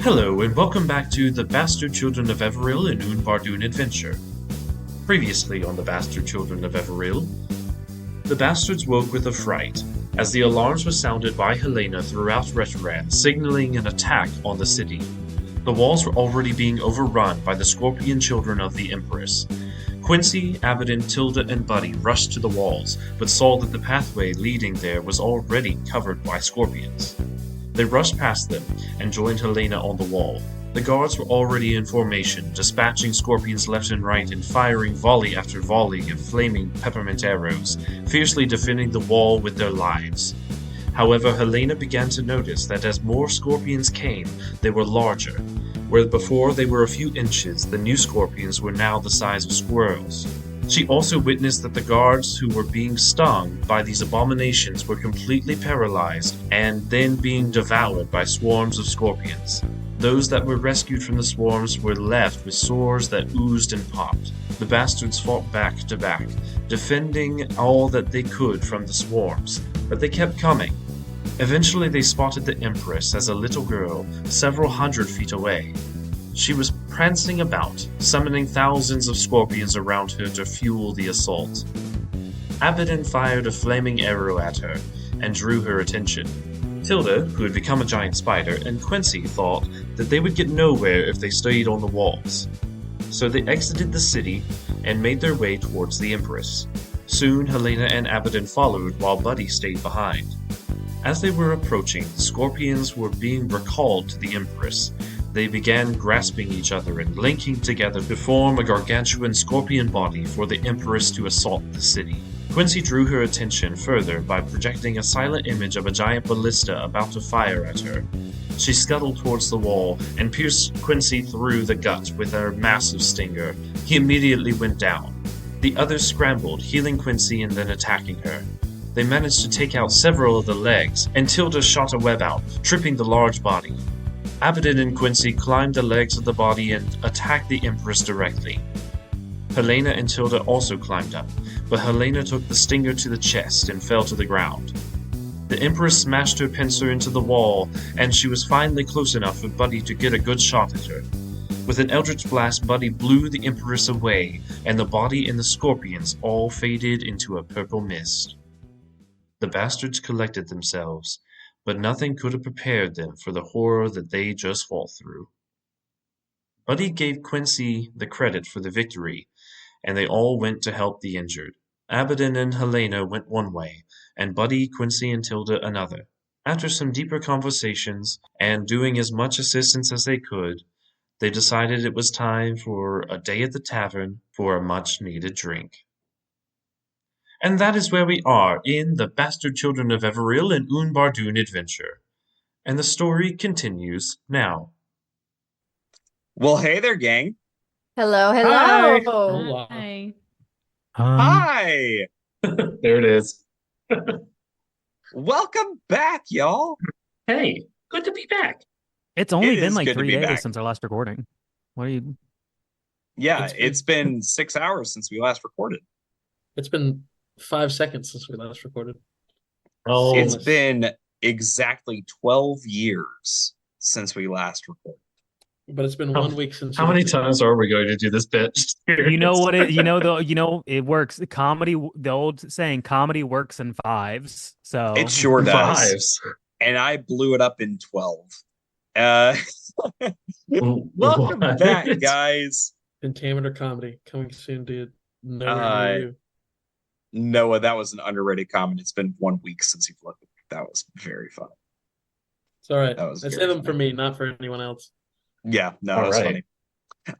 Hello, and welcome back to The Bastard Children of Everil and Unbardoon Adventure. Previously on The Bastard Children of Everil, the bastards woke with a fright, as the alarms were sounded by Helaena throughout Retorand, signaling an attack on the city. The walls were already being overrun by the scorpion children of the Empress. Quincy, Abydan, Tilda, and Buddy rushed to the walls, but saw that the pathway leading there was already covered by scorpions. They rushed past them and joined Helaena on the wall. The guards were already in formation, dispatching scorpions left and right and firing volley after volley of flaming peppermint arrows, fiercely defending the wall with their lives. However, Helaena began to notice that as more scorpions came, they were larger. Where before they were a few inches, the new scorpions were now the size of squirrels. She also witnessed that the guards who were being stung by these abominations were completely paralyzed and then being devoured by swarms of scorpions. Those that were rescued from the swarms were left with sores that oozed and popped. The bastards fought back to back, defending all that they could from the swarms, but they kept coming. Eventually they spotted the Empress as a little girl several hundred feet away. She was prancing about, summoning thousands of scorpions around her to fuel the assault. Abydan fired a flaming arrow at her and drew her attention. Tilda, who had become a giant spider, and Quincy thought that they would get nowhere if they stayed on the walls. So they exited the city and made their way towards the Empress. Soon Helaena and Abydan followed while Buddy stayed behind. As they were approaching, the scorpions were being recalled to the Empress. They began grasping each other and linking together to form a gargantuan scorpion body for the Empress to assault the city. Quincy drew her attention further by projecting a silent image of a giant ballista about to fire at her. She scuttled towards the wall and pierced Quincy through the gut with her massive stinger. He immediately went down. The others scrambled, healing Quincy and then attacking her. They managed to take out several of the legs, and Tilda shot a web out, tripping the large body. Abydan and Quincy climbed the legs of the body and attacked the Empress directly. Helaena and Tilda also climbed up, but Helaena took the stinger to the chest and fell to the ground. The Empress smashed her pincer into the wall, and she was finally close enough for Buddy to get a good shot at her. With an eldritch blast, Buddy blew the Empress away, and the body and the scorpions all faded into a purple mist. The bastards collected themselves, but nothing could have prepared them for the horror that they just fought through. Buddy gave Quincy the credit for the victory, and they all went to help the injured. Abydan and Helaena went one way, and Buddy, Quincy, and Tilda another. After some deeper conversations, and doing as much assistance as they could, they decided it was time for a day at the tavern for a much-needed drink. And that is where we are in The Bastard Children of Everil and Unbardoon Adventure. And the story continues now. Well, hey there, gang. Hello, Hi. hello. Hi. Hi. There it is. Welcome back, y'all. Hey, good to be back. It's only It been is like good to 3 be days back. since our last recording. What are you? Yeah, it's been 6 hours since we last recorded. It's been 5 seconds since we last recorded. Oh, It's been exactly 12 years since we last recorded. But it's been How- 1 week since. how many times are we going to do this bit? You know what it? It works. Comedy. The old saying, comedy works in fives. So It sure does. Fives. And I blew it up in 12. Welcome What? back, guys. Pentameter comedy coming soon to nowhere near you. Noah, that was an underrated comment. It's been 1 week since you've looked. That was very fun. It's all right. That was I very say them for funny. me, not for anyone else. Yeah, no, All that's right. funny.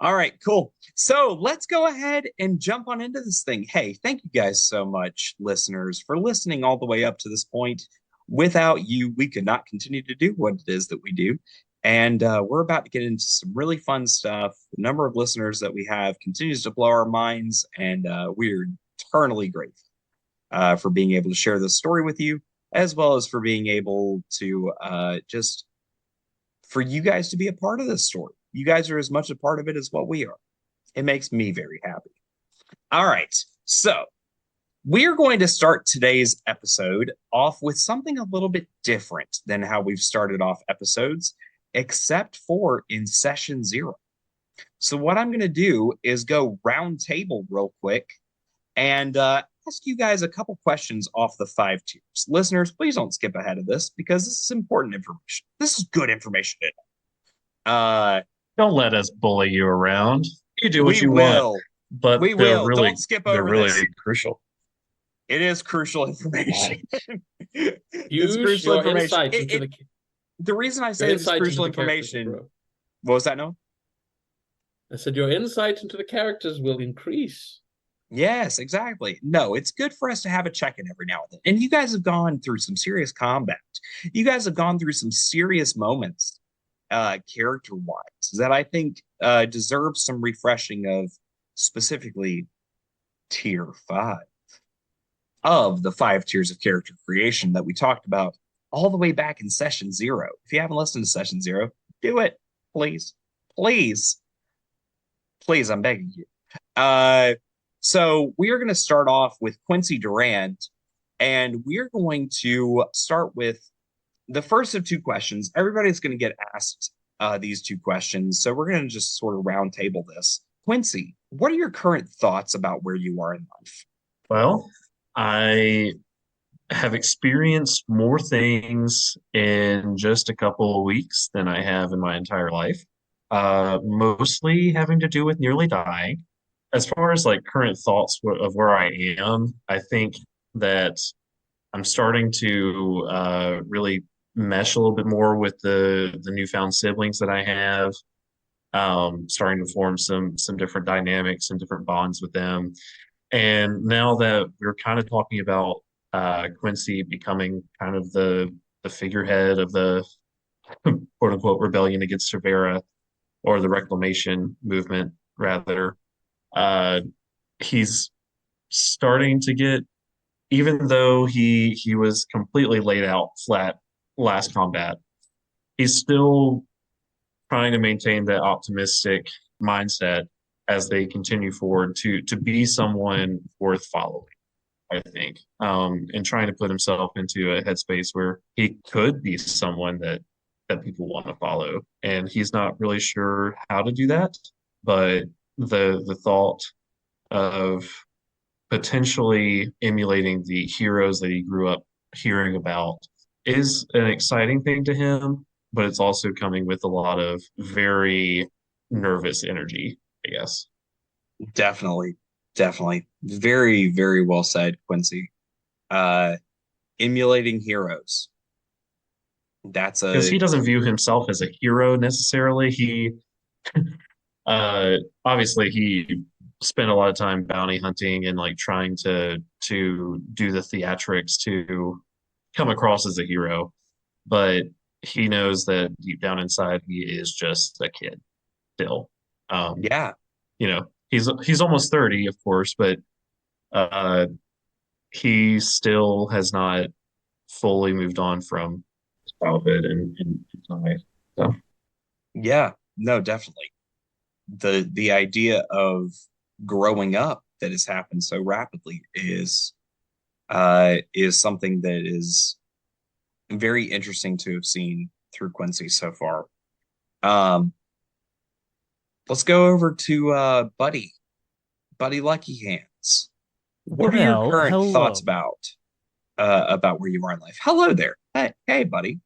All right, cool. So let's go ahead and jump on into this thing. Hey, thank you guys so much, listeners, for listening all the way up to this point. Without you, we could not continue to do what it is that we do. And we're about to get into some really fun stuff. The number of listeners that we have continues to blow our minds, and we're eternally grateful for being able to share this story with you, as well as for being able to just for you guys to be a part of this story. You guys are as much a part of it as what we are. It makes me very happy. All right, so we're going to start today's episode off with something a little bit different than how we've started off episodes. except for in session 0. So what I'm going to do is go round table real quick and ask you guys a couple questions off the 5 tiers. Listeners, please don't skip ahead of this because this is important information. This is good information. Don't let us bully you around. You do what we you will. want, but We they're will. really, Don't skip they're over really this. crucial. It is crucial information. It's Use crucial your information. insight into The reason I your say it's insight crucial into the characters will information. grow. What was that, Noah? I said your insight into the characters will increase. Yes, exactly. No, it's good for us to have a check-in every now and then. And you guys have gone through some serious combat. You guys have gone through some serious moments, character-wise, that I think deserve some refreshing of specifically tier 5 of the 5 tiers of character creation that we talked about all the way back in session 0. If you haven't listened to session 0, do it, please. Please. Please, I'm begging you. So we are going to start off with Quincy Durand, and we're going to start with the first of 2 questions. Everybody's going to get asked these 2 questions, so we're going to just sort of round table this. Quincy, what are your current thoughts about where you are in life? Well, I have experienced more things in just a couple of weeks than I have in my entire life. Mostly having to do with nearly dying. As far as like current thoughts of where I am, I think that I'm starting to really mesh a little bit more with the newfound siblings that I have. Starting to form some different dynamics and different bonds with them. And now that we're kind of talking about Quincy becoming kind of the figurehead of the quote unquote rebellion against Cervera, or the reclamation movement rather, he's starting to get, even though he was completely laid out flat last combat, he's still trying to maintain that optimistic mindset as they continue forward to be someone worth following, I think, and trying to put himself into a headspace where he could be someone that people want to follow. And he's not really sure how to do that, but the thought of potentially emulating the heroes that he grew up hearing about is an exciting thing to him, but it's also coming with a lot of very nervous energy, I guess. Definitely. Very, very well said, Quincy. Emulating heroes. That's Because he doesn't view himself as a hero necessarily. He obviously he spent a lot of time bounty hunting and like trying to do the theatrics to come across as a hero, but he knows that deep down inside he is just a kid still. Yeah. You know, he's almost 30, of course, but he still has not fully moved on from childhood and life. So Yeah, no, definitely. The idea of growing up that has happened so rapidly is something that is very interesting to have seen through Quincy so far. Let's go over to Buddy Luckyhands. What are your current thoughts about where you are in life? Hello there. Hey, Buddy.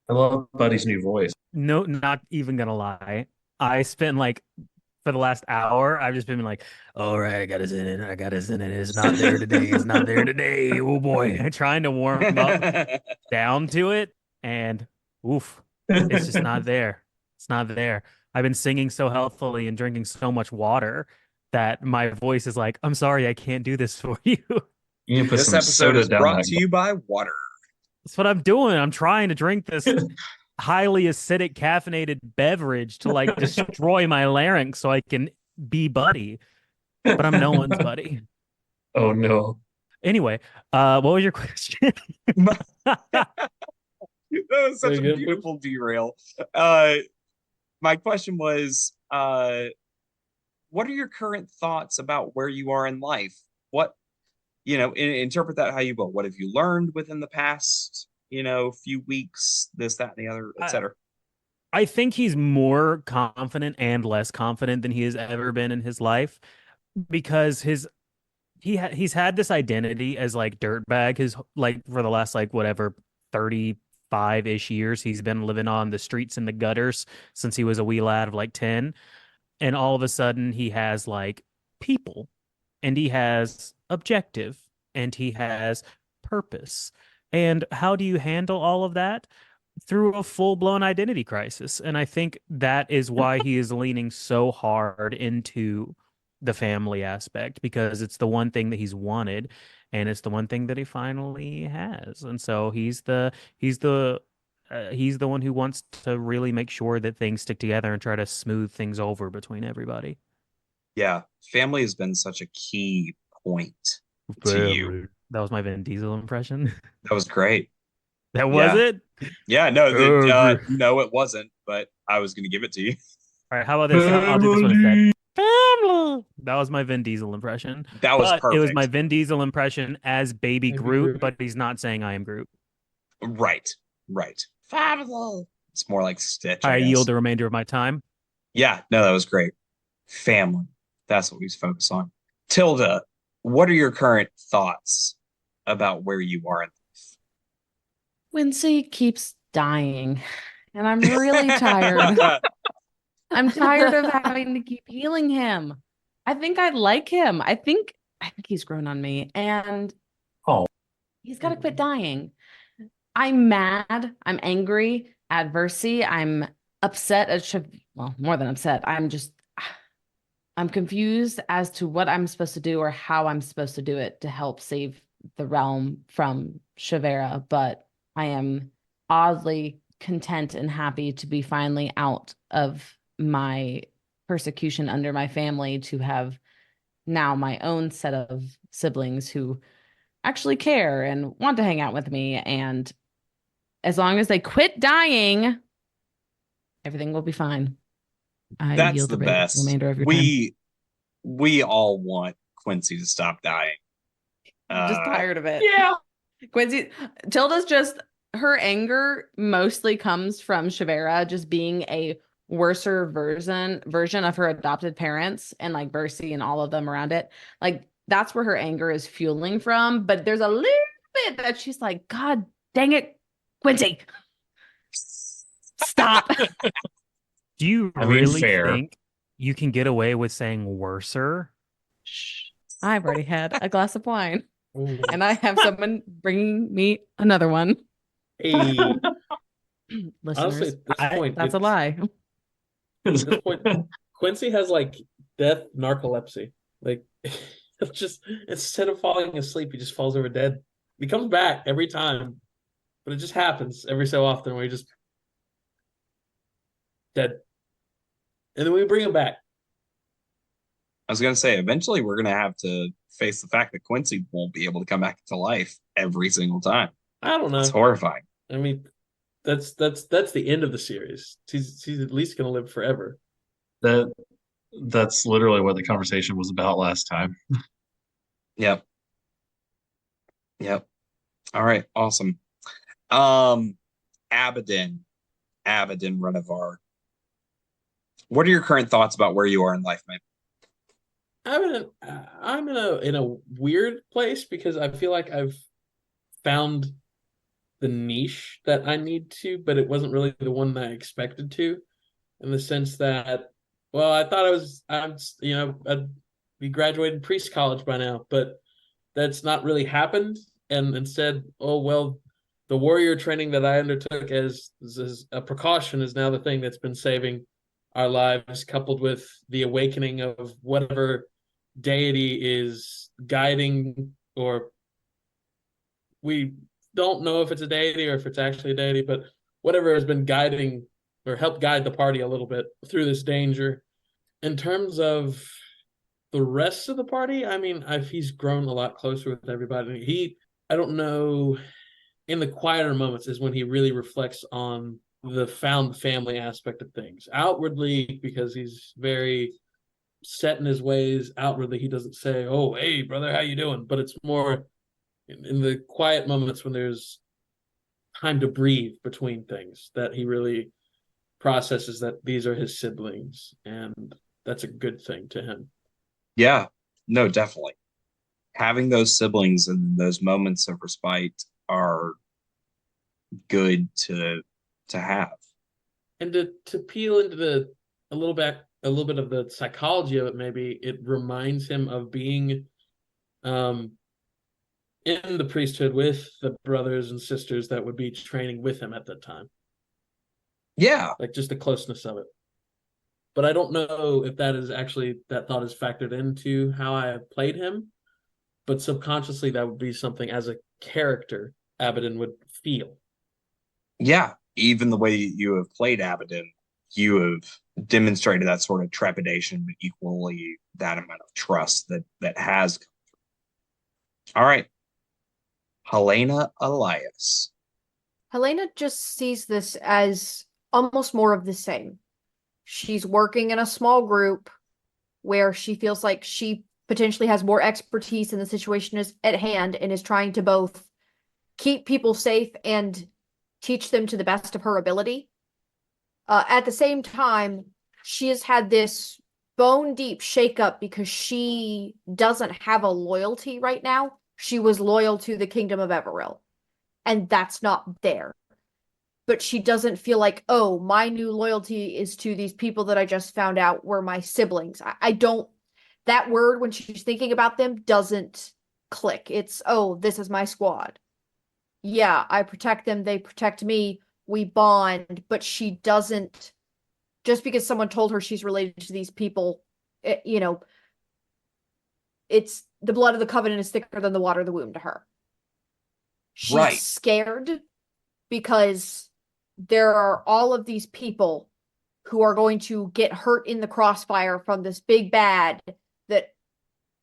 I love Buddy's new voice. No, not even gonna lie. I spent like for the last hour, I've just been like, all right, I got us in it. I got us in it. It's not there today. It's not there today. Oh boy. Trying to warm up down to it. And oof, it's just not there. It's not there. I've been singing so healthfully and drinking so much water that my voice is like, I'm sorry, I can't do this for you. You need to put This some episode soda is down brought that to you by water. That's what I'm doing. I'm trying to drink this highly acidic caffeinated beverage to like destroy my larynx so I can be Buddy. But I'm no one's buddy. Oh no. Anyway, what was your question? That was such a Very good. beautiful derail. My question was, what are your current thoughts about where you are in life? What, interpret that how you will. What have you learned within the past, few weeks, this, that, and the other, etc. I think he's more confident and less confident than he has ever been in his life because he's had this identity as like dirtbag his like for the last like whatever 35-ish years he's been living on the streets and the gutters since he was a wee lad of like 10, and all of a sudden he has like people and he has objective and he has purpose. And how do you handle all of that? Through a full-blown identity crisis. And I think that is why he is leaning so hard into the family aspect, because it's the one thing that he's wanted and it's the one thing that he finally has. And so he's the one who wants to really make sure that things stick together and try to smooth things over between everybody. Yeah, family has been such a key point to you. That was my Vin Diesel impression. That was great. That was Yeah. it? Yeah, no, Everil. no, it wasn't, but I was going to give it to you. All right, how about this? I'll do this one instead. Family. That was my Vin Diesel impression. That was But perfect. it was my Vin Diesel impression as Baby Baby Groot, Groot. but he's not saying I am Groot. Right. Family. It's more like Stitch. I guess. yield the remainder of my time. Yeah, no, that was great. Family. That's what we focus on. Tilda, what are your current thoughts about where you are in life? Quincy keeps dying, and I'm really tired. I'm tired of having to keep healing him. I think I like him. I think he's grown on me, and he's got to quit dying. I'm mad. I'm angry at Versi. I'm upset at well, more than upset. I'm confused as to what I'm supposed to do or how I'm supposed to do it to help save the realm from Shavera, but I am oddly content and happy to be finally out of my persecution under my family, to have now my own set of siblings who actually care and want to hang out with me. And as long as they quit dying, everything will be fine. I That's yield the the best. remainder of your time. We all want Quincy to stop dying. I'm just tired of it. Yeah. Quincy, Tilda's just, her anger mostly comes from Shavera just being a worser version of her adopted parents, and like Versi and all of them around it. Like that's where her anger is fueling from. But there's a little bit that she's like, God dang it, Quincy, stop. Do you I mean, really fair. think you can get away with saying worser? Shh. I've already had a glass of wine, Ooh. and I have someone bringing me another one. Hey, Listeners, honestly, at this point, that's a lie. At this point, Quincy has like death narcolepsy. Like, just instead of falling asleep, he just falls over dead. He comes back every time, but it just happens every so often where he just dead, and then we bring him back. I was going to say, eventually we're going to have to face the fact that Quincy won't be able to come back to life every single time. I don't know. It's horrifying. I mean, that's the end of the series. He's at least going to live forever. That's literally what the conversation was about last time. Yep. All right, awesome. Abydan Renevar. What are your current thoughts about where you are in life, man? I'm in a weird place because I feel like I've found the niche that I need to, but it wasn't really the one that I expected to, in the sense that, well, I thought I'd be graduating priest college by now, but that's not really happened. And instead, oh well, the warrior training that I undertook as a precaution is now the thing that's been saving our lives, coupled with the awakening of whatever deity is guiding, or we don't know if it's a deity or if it's actually a deity, but whatever has been guiding or helped guide the party a little bit through this danger. In terms of the rest of the party, I mean, he's grown a lot closer with everybody. I don't know, in the quieter moments is when he really reflects on the found family aspect of things. Outwardly, because he's very set in his ways, outwardly he doesn't say, oh, hey, brother, how you doing? But it's more in the quiet moments when there's time to breathe between things that he really processes that these are his siblings, and that's a good thing to him. Yeah, no, definitely. Having those siblings and those moments of respite are good to have. And to peel into a little bit of the psychology of it, maybe it reminds him of being in the priesthood with the brothers and sisters that would be training with him at that time. Yeah. Like just the closeness of it. But I don't know if that thought is factored into how I have played him. But subconsciously, that would be something as a character Abydan would feel. Yeah. Even the way you have played Abydan, you have demonstrated that sort of trepidation, but equally that amount of trust that has come through. All right. Helaena Ilias. Helaena just sees this as almost more of the same. She's working in a small group where she feels like she potentially has more expertise in the situation is at hand and is trying to both keep people safe and teach them to the best of her ability. At the same time, she has had this bone deep shakeup because she doesn't have a loyalty right now. She was loyal to the kingdom of Everil, and that's not there. But she doesn't feel like, oh, my new loyalty is to these people that I just found out were my siblings. I don't, that word when she's thinking about them doesn't click. It's, oh, this is my squad. Yeah, I protect them, they protect me, we bond, but she doesn't, just because someone told her she's related to these people, it's the blood of the covenant is thicker than the water of the womb to her. She's scared because there are all of these people who are going to get hurt in the crossfire from this big bad that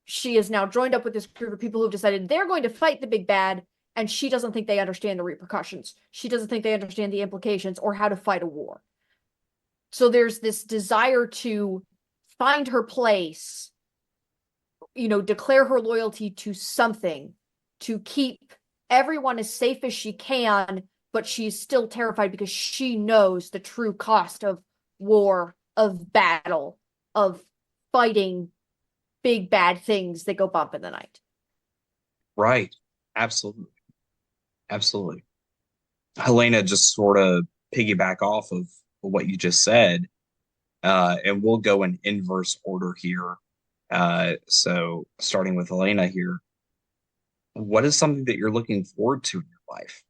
she is now joined up with this group of people who've decided they're going to fight the big bad, and she doesn't think they understand the repercussions. She doesn't think they understand the implications or how to fight a war. So there's this desire to find her place, declare her loyalty to something, to keep everyone as safe as she can, but she's still terrified because she knows the true cost of war, of battle, of fighting big bad things that go bump in the night. Right. Absolutely. Absolutely. Helaena, just sort of piggyback off of what you just said, and we'll go in inverse order here. So starting with Helaena here, what is something that you're looking forward to in your life?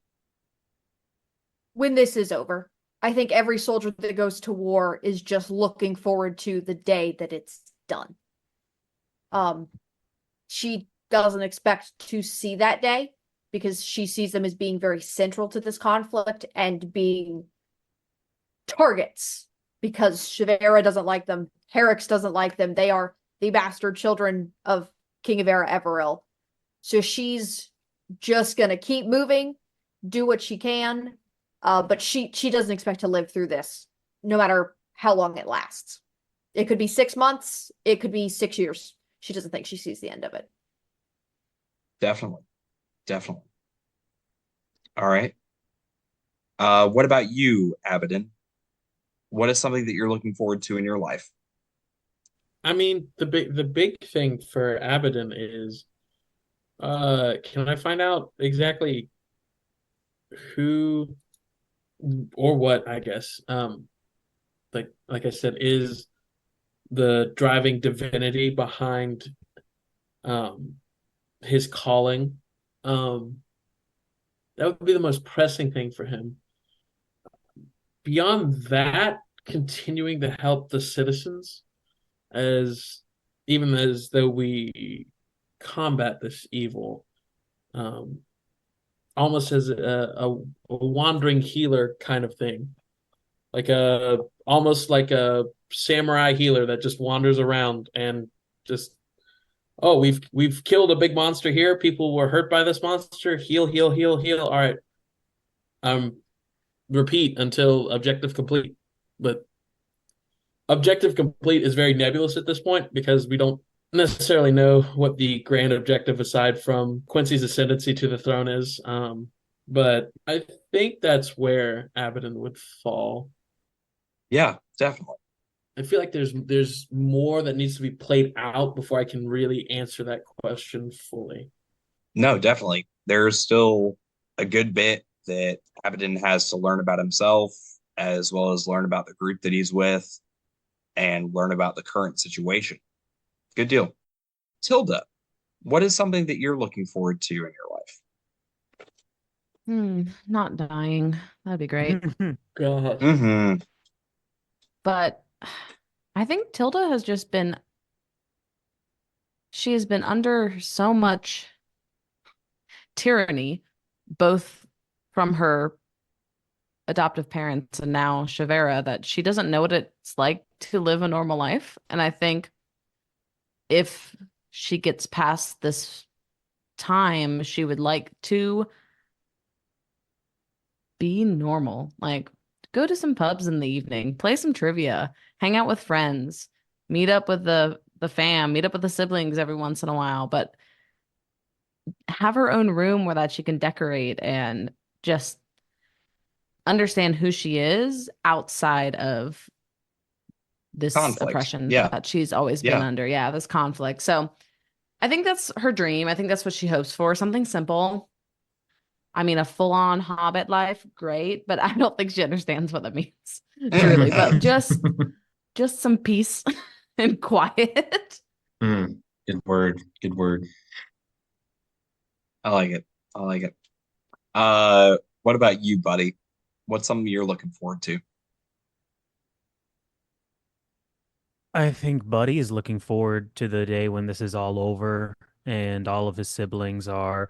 When this is over, I think every soldier that goes to war is just looking forward to the day that it's done. She doesn't expect to see that day because she sees them as being very central to this conflict and being targets because Shavera doesn't like them. Herix doesn't like them. They are the bastard children of King of Era Everil. So she's just going to keep moving, do what she can. But she doesn't expect to live through this, no matter how long it lasts. It could be 6 months. It could be 6 years. She doesn't think she sees the end of it. Definitely. Definitely. All right. What about you, Abydan? What is something that you're looking forward to in your life? I mean, the big thing for Abydan is, can I find out exactly who or what, I guess, like I said, is the driving divinity behind his calling? That would be the most pressing thing for him. Beyond that, continuing to help the citizens even as though we combat this evil, almost as a wandering healer kind of thing, almost like a samurai healer that just wanders around and just, oh, we've killed a big monster here. People were hurt by this monster. Heal, heal, heal, heal. All right. Repeat until objective complete. But objective complete is very nebulous at this point because we don't necessarily know what the grand objective aside from Quincy's ascendancy to the throne is. But I think that's where Abydan would fall. Yeah, definitely. I feel like there's more that needs to be played out before I can really answer that question fully. No, definitely. There's still a good bit that Abydan has to learn about himself, as well as learn about the group that he's with, and learn about the current situation. Good deal. Tilda, what is something that you're looking forward to in your life? Not dying. That'd be great. God. Mm-hmm. But I think Tilda has just been, she has been under so much tyranny, both from her adoptive parents and now Shavera, that she doesn't know what it's like to live a normal life. And I think if she gets past this time, she would like to be normal. Like, go to some pubs in the evening, play some trivia, hang out with friends, meet up with the fam, meet up with the siblings every once in a while, but have her own room where that she can decorate and just understand who she is outside of this Conflict. oppression Yeah. that she's always been Yeah. under. Yeah, this conflict. So I think that's her dream. I think that's what she hopes for. Something simple. I mean, a full-on Hobbit life, great, but I don't think she understands what that means, truly. But just some peace and quiet. Good word. Good word. I like it. I like it. What about you, buddy? What's something you're looking forward to? I think Buddy is looking forward to the day when this is all over and all of his siblings are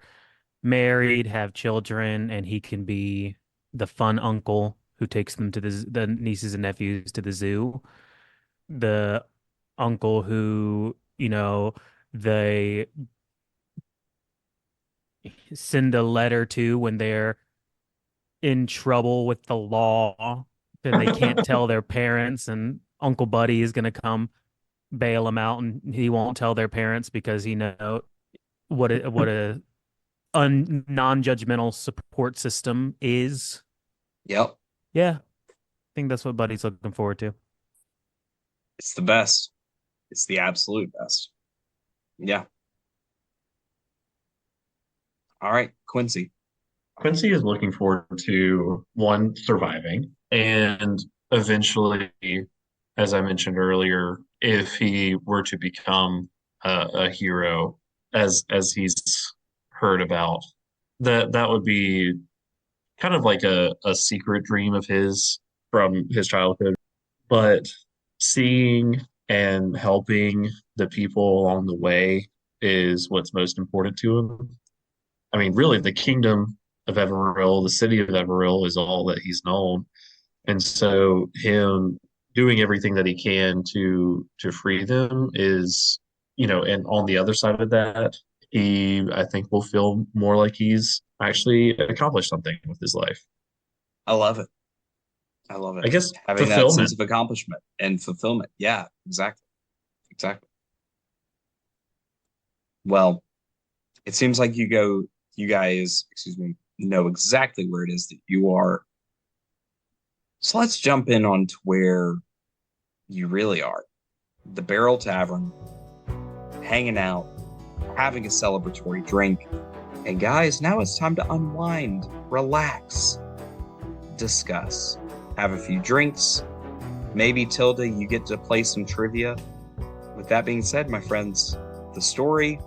married, have children, and he can be the fun uncle who takes them to the nieces and nephews to the zoo. The uncle who, they send a letter to when they're in trouble with the law and they can't tell their parents, and Uncle Buddy is going to come bail them out, and he won't tell their parents because he know what a non-judgmental support system is. Yep. Yeah. I think that's what Buddy's looking forward to. It's the best. It's the absolute best. Yeah. All right, Quincy. Quincy is looking forward to one, surviving, and eventually, as I mentioned earlier, if he were to become a hero, as he's heard about, that would be kind of like a secret dream of his from his childhood. But seeing and helping the people along the way is what's most important to him. I mean, really, the kingdom of Everil, the city of Everil, is all that he's known. And so him doing everything that he can to free them is, and on the other side of that, I think, will feel more like he's actually accomplished something with his life. I love it. I love it. I guess having that fulfillment. sense of accomplishment and fulfillment. Yeah, exactly. Exactly. Well, it seems like you guys, know exactly where it is that you are. So let's jump in on to where you really are. The Barrel Tavern, hanging out, having a celebratory drink. And guys, now it's time to unwind, relax, discuss, have a few drinks. Maybe, Tilda, you get to play some trivia. With that being said, my friends, the story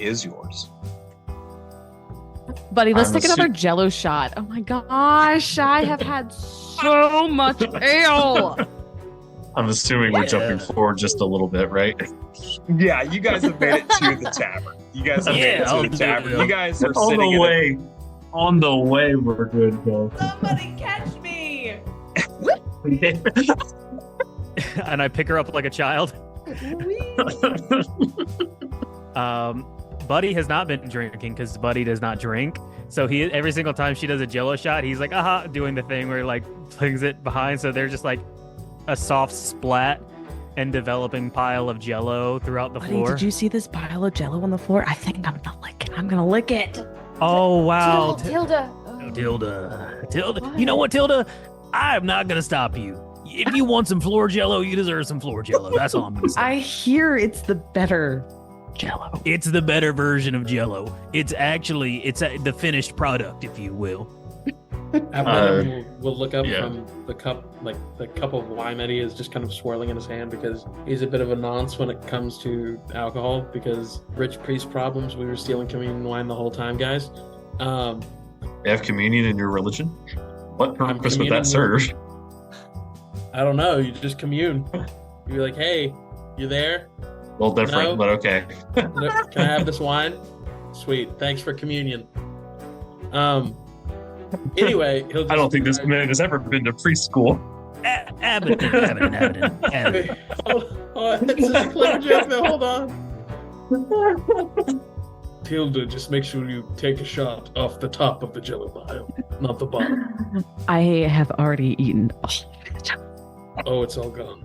is yours. Buddy, let's I'm take another Jello shot. Oh my gosh, I have had so much ale. I'm assuming we're jumping forward just a little bit, right? Yeah, you guys have made it to the tavern. You guys have made it to the tavern. You guys are On sitting the way. On the way, we're good, though. Somebody catch me. And I pick her up like a child. Buddy has not been drinking because Buddy does not drink. So he every single time she does a Jello shot, he's like, aha, doing the thing where he like flings it behind. So they're just like a soft splat and developing pile of Jello throughout the Buddy, floor. did you see this pile of Jello on the floor? I think I'm gonna lick it. I'm gonna lick it. Oh wow, Tilda. Tilda. You know what, Tilda? I'm not gonna stop you. If you want some floor jello, you deserve some floor jello. That's all I'm gonna say. I hear it's the better Jello. It's the better version of jello. It's the finished product, if you will. Abydan will look up yeah. from the cup, like the cup of wine that he is just kind of swirling in his hand, because he's a bit of a nonce when it comes to alcohol, because rich priest problems. We were stealing communion wine the whole time, guys. You have communion in your religion? What purpose would communing that serve? I don't know. You just commune. You're like, hey, you there? A little different, No. but okay. Can I have this wine? Sweet. Thanks for communion. Anyway, he'll just, I don't think this man has ever been to preschool. Abydan. Hold on. It's just a clever joke now. Hold on. Tilda, just make sure you take a shot off the top of the jello vial, not the bottom. I have already eaten all of it. Oh, it's all gone.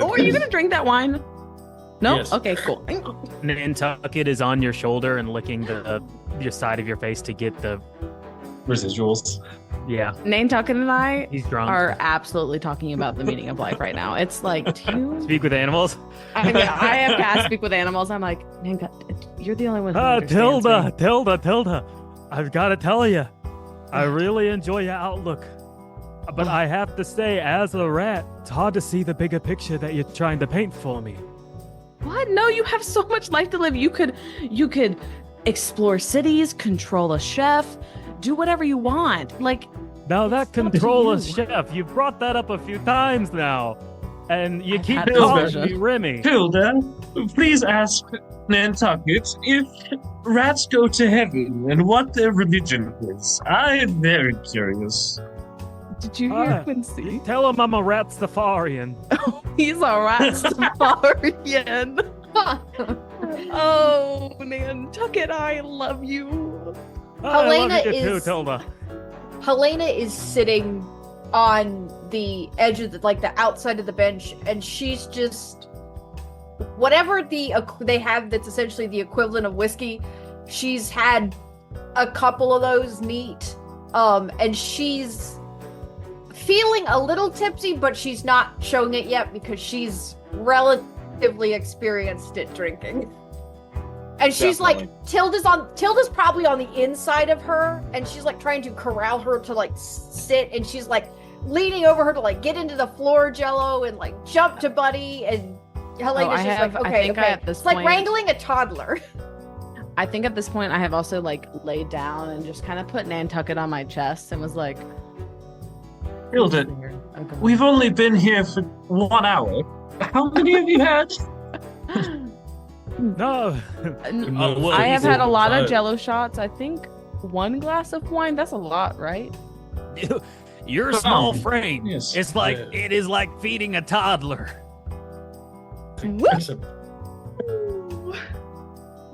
Oh, are you gonna drink that wine? No? Yes. Okay, cool. Nantucket is on your shoulder and licking your side of your face to get the Residuals. yeah. Nantucket and I He's drunk. are absolutely talking about the meaning of life right now. It's like, do you... Speak with animals. I mean, I have cast speak with animals. I'm like, Nantucket, you're the only one who understands me. Tilda. I've got to tell you, I really enjoy your outlook. But I have to say, as a rat, it's hard to see the bigger picture that you're trying to paint for me. What? No, you have so much life to live. You could explore cities, control a chef, do whatever you want. Like, Now that It's up to controller you. chef, you've brought that up a few times now. And you I've keep had this calling vision. me Remy. Tilda, please ask Nantucket if rats go to heaven and what their religion is. I am very curious. did you hear Ah, Quincy? Tell him I'm a rat Stafarian. He's a rat Stafarian. Oh, Nantucket, I love you. I love Helaena you too, is- Tilda. Helaena is sitting on the edge of the outside of the bench, and she's just whatever they have that's essentially the equivalent of whiskey. She's had a couple of those neat, and she's feeling a little tipsy, but she's not showing it yet because she's relatively experienced at drinking. And she's Definitely. like, Tilda's probably on the inside of her, and she's like trying to corral her to like sit, and she's like leaning over her to like get into the floor jello and like jump to Buddy, and Helena's I just have- like, I okay, think okay. at this It's like point- wrangling a toddler. I think at this point I have also like laid down and just kind of put Nantucket on my chest and was like, Tilda, okay. we've only been here for 1 hour. How many have you had? No. No, I have had a lot of five. jello shots. I think 1 glass of wine, that's a lot, right? Your small Oh, frame. yes. It's like Yeah. it is like feeding a toddler. That's a-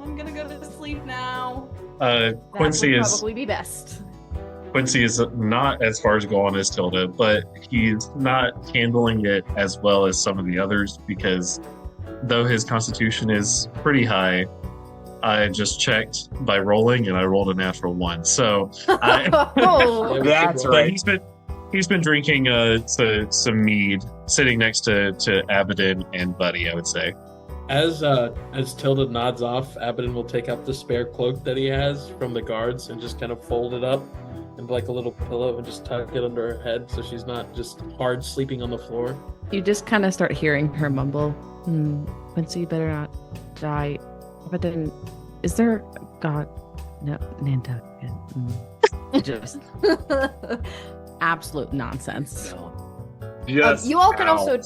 I'm gonna go to sleep now. Quincy that would is probably be best. Quincy is not as far as gone as Tilda, but he's not handling it as well as some of the others because though his constitution is pretty high, I just checked by rolling and I rolled a natural 1. So I, Oh, Yeah, That's But right. he's been drinking some mead, sitting next to Abydan and Buddy, I would say. As Tilda nods off, Abydan will take out the spare cloak that he has from the guards and just kind of fold it up into like a little pillow and just tuck it under her head so she's not just hard sleeping on the floor. You just kind of start hearing her mumble, Quincy, you better not die. But then, is there God? No, Nantucket. Just absolute nonsense. Just you all can out. also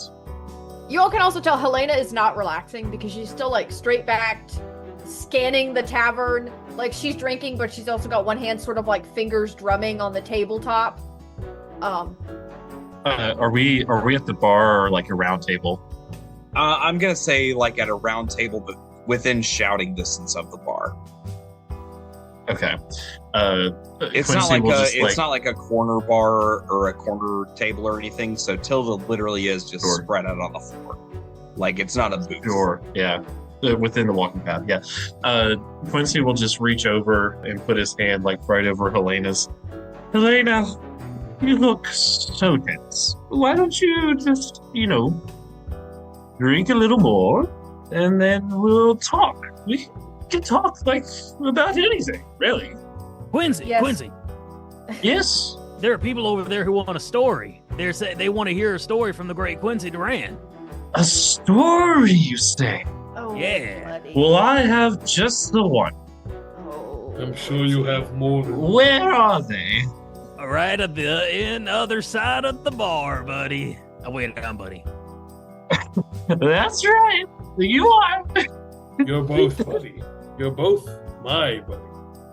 tell Helaena is not relaxing because she's still like straight backed, scanning the tavern. Like she's drinking, but she's also got one hand sort of like fingers drumming on the tabletop. Are we at the bar or like a round table? I'm gonna say like at a round table, but within shouting distance of the bar. Okay. It's Quincy not like will a just, it's not like a corner bar or a corner table or anything. So Tilda literally is just Sure. spread out on the floor. Like it's not a booth. Sure, yeah. Within the walking path, yeah. Quincy will just reach over and put his hand like right over Helena's. Helaena, You look so tense. Why don't you just, drink a little more, and then we'll talk. We can talk, like, about anything, really. Quincy, Yes. Quincy, Yes? there are people over there who want a story. They want to hear a story from the great Quincy Durand. A story, you say? Oh, Yeah. buddy. Well, I have just the one. Oh. I'm sure you have more than Where are they? Right at the other side of the bar, buddy. Oh, wait, I'm buddy. That's right. You are. You're both buddy. You're both my buddy.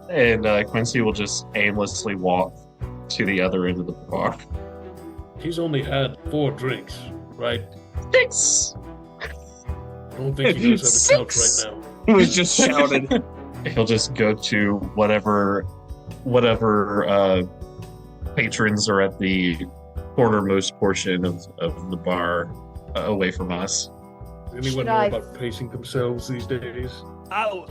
And Quincy will just aimlessly walk to the other end of the bar. He's only had 4 drinks, right? 6. I don't think he knows how to count right now. It was just shouted. He'll just go to whatever patrons are at the cornermost portion of the bar away from us. Does anyone Should know I- about pacing themselves these days? Oh,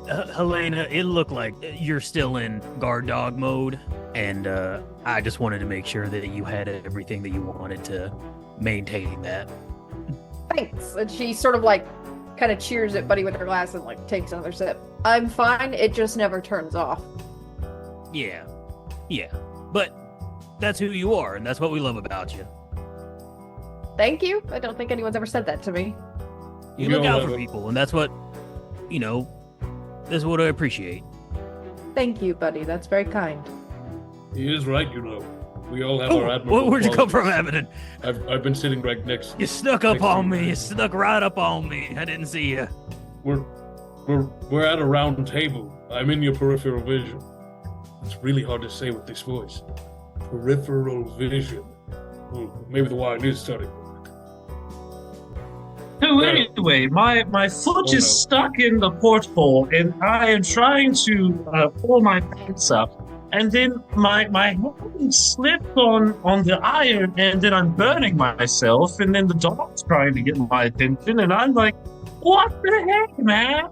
Helaena, it looked like you're still in guard dog mode, and I just wanted to make sure that you had everything that you wanted to maintain that. Thanks. And she sort of like kind of cheers at Buddy with her glass and like takes another sip. I'm fine. It just never turns off. Yeah, but that's who you are, and that's what we love about you. Thank you. I don't think anyone's ever said that to me. You We look all out have for a- people, and that's what, that's what I appreciate. Thank you, Buddy. That's very kind. He is right, We all have our admirable Where'd you come from, qualities. Abydan? I've been sitting right next. You snuck up Next to on you. me. You snuck right up on me. I didn't see you. We're at a round table. I'm in your peripheral vision. It's really hard to say with this voice. Peripheral vision. Well, maybe the wine is starting to work. So anyway, my foot Oh, is no. stuck in the porthole, and I am trying to pull my pants up, and then my hand slipped on the iron, and then I'm burning myself, and then the dog's trying to get my attention, and I'm like, what the heck, man?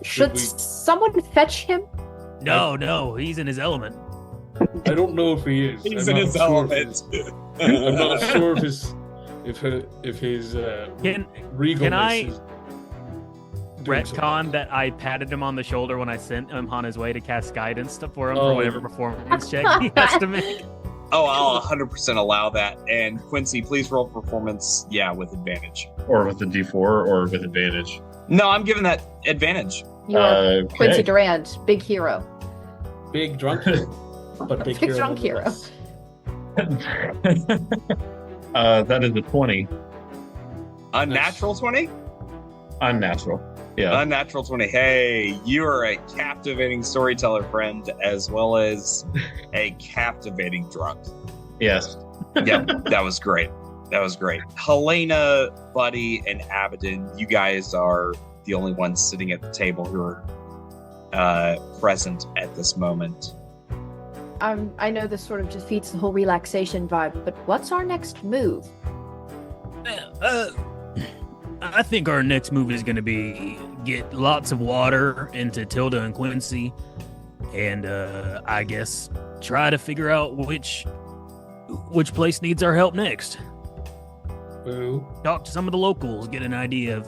Should we- someone fetch him? No, he's in his element. I don't know if he is. He's I'm in not his sure element. I'm not sure if his Can regalness I is doing something. retcon that I patted him on the shoulder when I sent him on his way to cast guidance for him Oh. for whatever performance check he has to make? Oh, I'll 100% allow that. And Quincy, please roll performance, with advantage. Or with a D4, or with advantage. No, I'm giving that advantage. You are Quincy Okay. Durand, big hero. Big drunk hero, but big, Big hero drunk hero. nonetheless. That is a 20. Unnatural 20? Unnatural. Yeah. Unnatural 20. Hey, you are a captivating storyteller, friend, as well as a captivating drunk. Yes. Yep, that was great. That was great. Helaena, Buddy, and Abydan, you guys are the only ones sitting at the table who are present at this moment. I know this sort of defeats the whole relaxation vibe, but what's our next move? I think our next move is going to be get lots of water into Tilda and Quincy, and I guess try to figure out which place needs our help next. Well, Talk to some of the locals, get an idea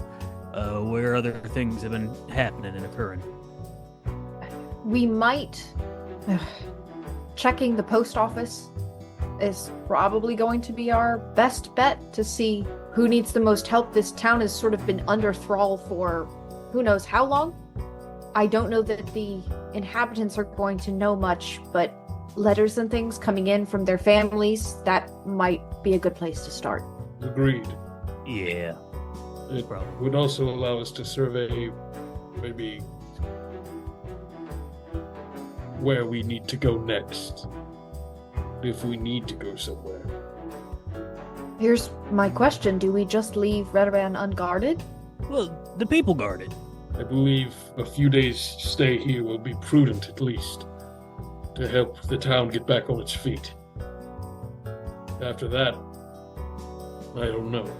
of where other things have been happening and occurring. We might. Checking the post office is probably going to be our best bet to see who needs the most help. This town has sort of been under thrall for who knows how long. I don't know that the inhabitants are going to know much, but letters and things coming in from their families, that might be a good place to start. agreed. Yeah. It Probably. would also allow us to survey maybe where we need to go next. If we need to go somewhere. Here's my question. Do we just leave Redoran unguarded? Well, the people guard it. I believe a few days stay here will be prudent at least to help the town get back on its feet. After that, I don't know.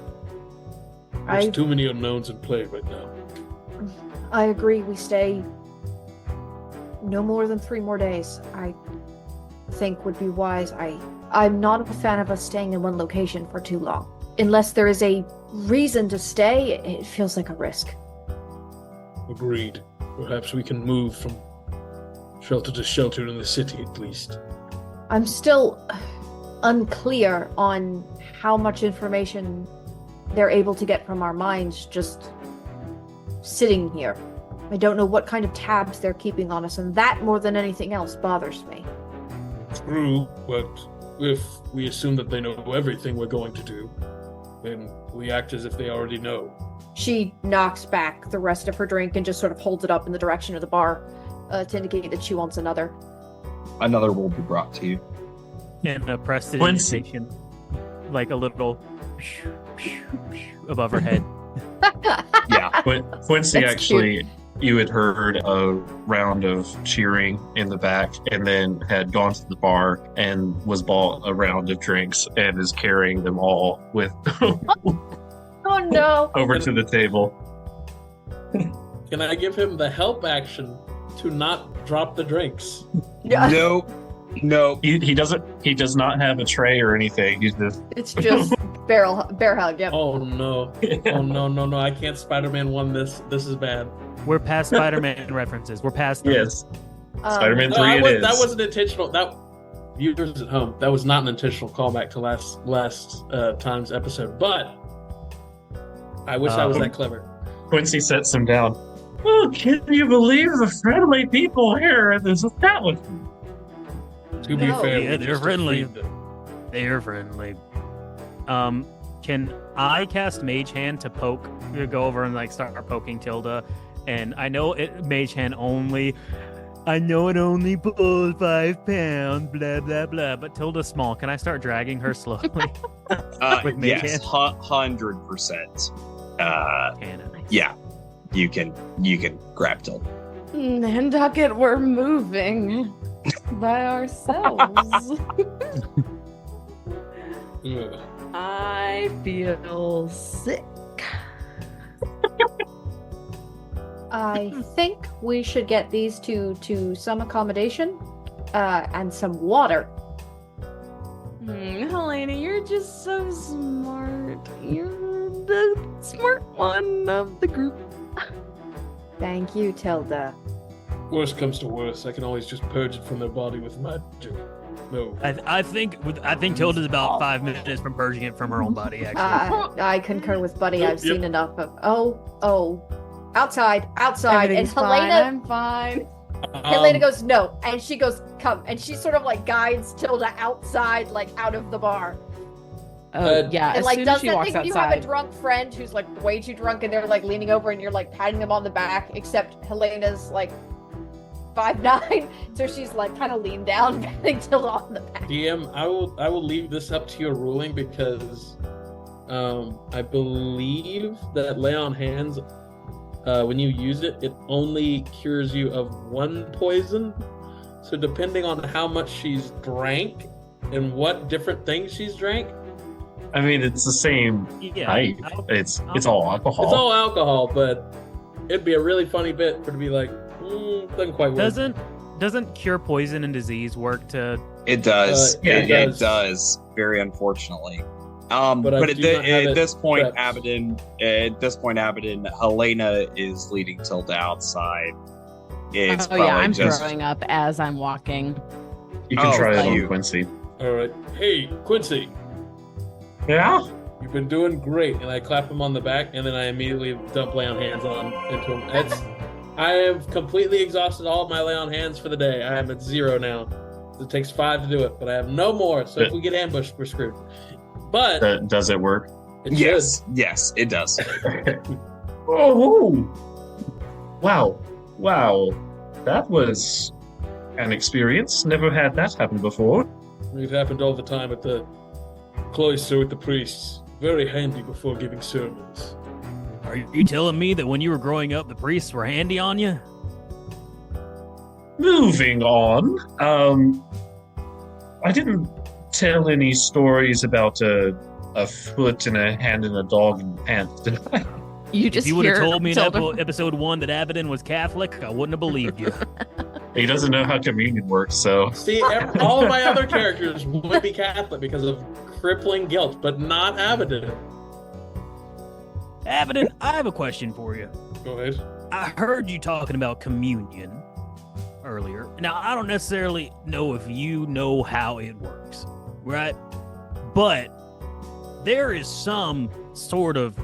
There's too many unknowns in play right now. I agree. We stay no more than 3 more days. I think would be wise. I'm not a fan of us staying in one location for too long. Unless there is a reason to stay, it feels like a risk. Agreed. Perhaps we can move from shelter to shelter in the city at least. I'm still unclear on how much information they're able to get from our minds just sitting here. I don't know what kind of tabs they're keeping on us, and that more than anything else bothers me. True, but if we assume that they know everything we're going to do, then we act as if they already know. She knocks back the rest of her drink and just sort of holds it up in the direction of the bar to indicate that she wants another. Another will be brought to you. And a Quincy. prestidigitation, like a little above her head. Yeah. Quincy, That's actually, you had heard a round of cheering in the back and then had gone to the bar and was bought a round of drinks and is carrying them all with Oh no! over to the table. Can I give him the help action to not drop the drinks? Yeah. Nope. He does not have a tray or anything. He's just It's just bear hug. Yep. Oh no. Oh no. I can't Spider-Man 1 this. This is bad. We're past Spider-Man references. We're past them. yes. Spider-Man 3 it is. That wasn't intentional. That viewers at home, that was not an intentional callback to last time's episode. But I wish I was that clever. Quincy sets him down. Oh, can you believe the friendly people here at this establishment? To be No. fair, Yeah, we they're just friendly. freed them. They're friendly. Can I cast Mage Hand to poke, go over and like start poking Tilda? And I know Mage Hand only. I know it only pulls 5 pounds. Blah blah blah. But Tilda's small. Can I start dragging her slowly? With Mage Yes, Hand? 100%. Can it? Yeah, you can grab Tilda. Nantucket, we're moving by ourselves. Ugh. I feel sick. I think we should get these two to some accommodation and some water. Helaena, you're just so smart. You're the smart one of the group. Thank you, Tilda. Worst comes to worst, I can always just purge it from their body with magic. No. I think Tilda's about 5 minutes from purging it from her own body. Actually, I concur with Buddy. Yep, I've seen enough of. Oh, outside, and Everything's fine. Helaena. I'm fine. Helaena goes no, and she goes come, and she sort of like guides Tilda outside, like out of the bar, Oh yeah, and as like soon does as she that walks thing. You have a outside. drunk friend who's like way too drunk, and they're like leaning over, and you're like patting them on the back, except Helena's like 5'9", so she's like kind of leaned down, patting Tilda on the back. DM, I will leave this up to your ruling because I believe that lay on hands, when you use it, it only cures you of 1 poison. So depending on how much she's drank and what different things she's drank, I mean, it's the same night. It's all alcohol. it's all alcohol, but it'd be a really funny bit for it to be like, doesn't quite work. Doesn't cure poison and disease work to? It does. Yeah, it it does. Very unfortunately. But I But do not have at it this point, prepped. Abydan, Helaena is leading Tilda outside. It's Oh yeah, I'm just throwing up as I'm walking. You can Oh, try it thank on you. Quincy. All right. Hey, Quincy, Yeah? you've been doing great. And I clap him on the back, and then I immediately dump lay on hands into him. I have completely exhausted all of my lay on hands for the day. I am at 0 now. It takes 5 to do it, but I have no more. So if we get ambushed, we're screwed. But Does it work? it yes, it does. Oh! Wow. That was an experience. Never had that happen before. should. It happened all the time at the cloister with the priests. Very handy before giving sermons. Are you telling me that when you were growing up, the priests were handy on you? Moving on. I didn't tell any stories about a foot and a hand and a dog and pants, did I? You If just you would have hear told me in Tilda- episode 1 that Abydan was Catholic, I wouldn't have believed you. He doesn't know how communion works, so. See, all of my other characters would be Catholic because of crippling guilt, but not Abydan. Abydan, I have a question for you. Go ahead. I heard you talking about communion earlier. Now, I don't necessarily know if you know how it works, right? But there is some sort of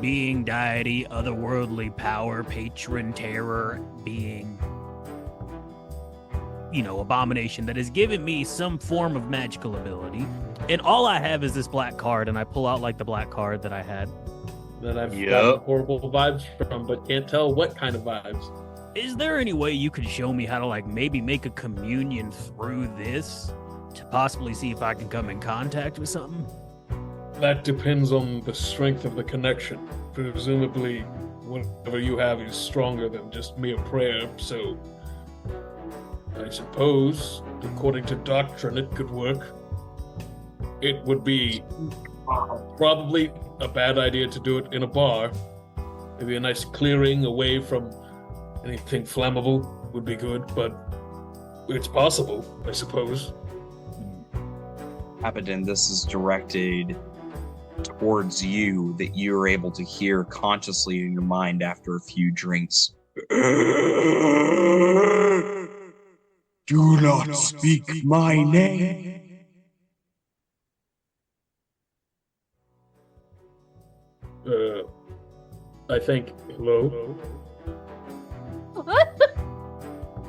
being, deity, otherworldly power, patron, terror, being, abomination that has given me some form of magical ability. And all I have is this black card, and I pull out like the black card that I had. That I've gotten horrible vibes from, but can't tell what kind of vibes. Is there any way you could show me how to maybe make a communion through this to possibly see if I can come in contact with something? That depends on the strength of the connection. Presumably, whatever you have is stronger than just mere prayer, so I suppose, according to doctrine, it could work. It would be probably a bad idea to do it in a bar. Maybe a nice clearing away from anything flammable would be good, but it's possible, I suppose. Abydan, this is directed towards you that you are able to hear consciously in your mind after a few drinks. Do not speak my name. I think, hello?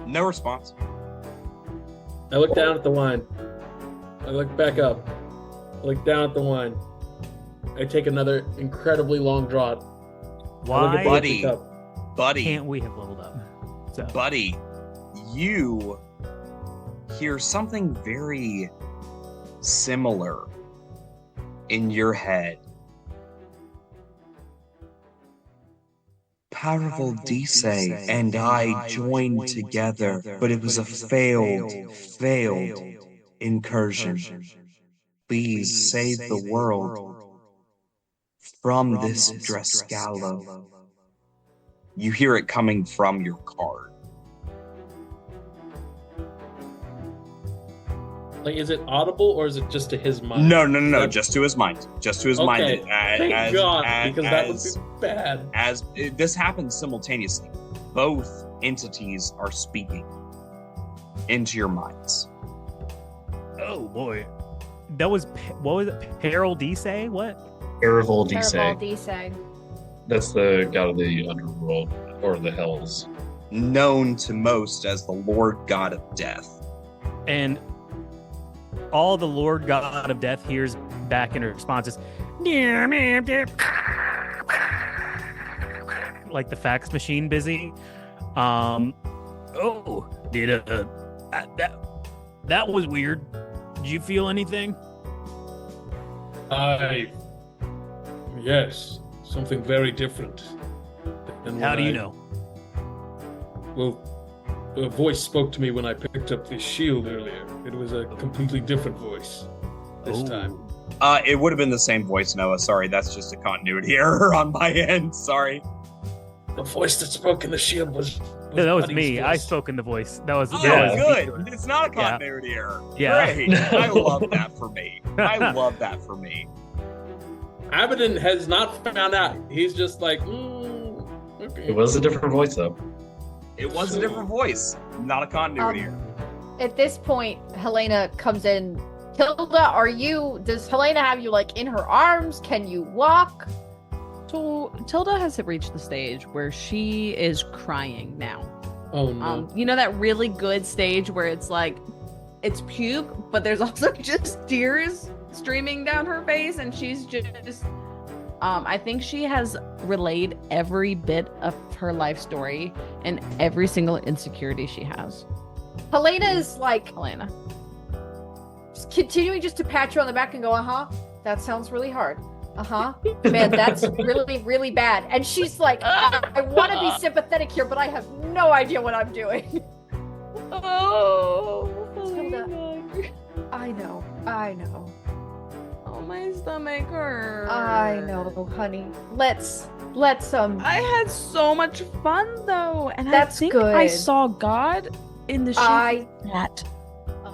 No response. I look down at the wine. I look back up. I look down at the wine. I take another incredibly long draught. Why, Buddy, can't we have leveled up? So. Buddy, you hear something very similar in your head. Paravel Dise and I joined together, but it was a failed incursion. Please save the world from this Drescalo. You hear it coming from your card. Is it audible or is it just to his mind? No, just to his mind. Just to his mind. Thank God, because that would be bad. This happens simultaneously. Both entities are speaking into your minds. Oh boy. That was, what was it? Peril Dise? What? Everil Dise. Dise. That's the god of the underworld, or the hells. Known to most as the Lord God of Death. And all the Lord God of Death hears back in response is, like the fax machine busy. That was weird. Did you feel anything? Yes, something very different. How do you know? Well, a voice spoke to me when I picked up this shield earlier. It was a completely different voice this time. It would have been the same voice, Noah. Sorry, that's just a continuity error on my end. Sorry. The voice that spoke in the shield was No, that was Buddy's me. voice. I spoke in the voice. That was good. It's not a continuity error. Yeah. Great. I love that for me. Abydan has not found out. He's just like, okay. It was a different voice, though. It was a different voice, not a continuity error. At this point, Helaena comes in. Tilda, does Helaena have you in her arms? Can you walk? So Tilda has reached the stage where she is crying now. Oh no. You know that really good stage where it's it's puke, but there's also just tears streaming down her face, and she's just I think she has relayed every bit of her life story and every single insecurity she has. Helaena is Helaena. just continuing just to pat you on the back and go, that sounds really hard. Man, that's really, really bad. And she's like, I want to be sympathetic here, but I have no idea what I'm doing. Oh, Tilda, I know. Oh, my stomach hurts. I know, honey. Let's I had so much fun though, and That's I think good. I saw God in the I- shape of that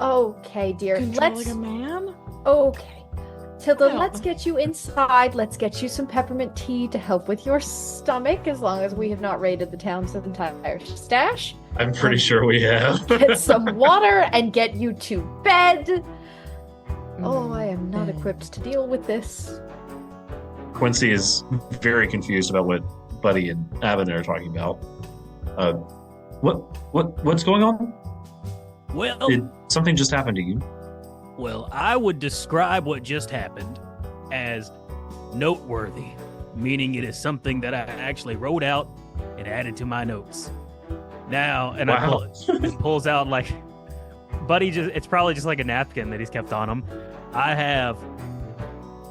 Okay, dear. controlling a man? Okay. Tilda, No. let's get you inside. Let's get you some peppermint tea to help with your stomach, as long as we have not raided the town's entire stash. I'm pretty sure we have. Get some water and get you to bed. Oh, I am not Bed. equipped to deal with this. Quincy is very confused about what Buddy and Abydan are talking about. What's going on? Well, Did something just happen to you? well, I would describe what just happened as noteworthy, meaning it is something that I actually wrote out and added to my notes. Now, and Wow. he pulls out like, Buddy it's probably just like a napkin that he's kept on him. I have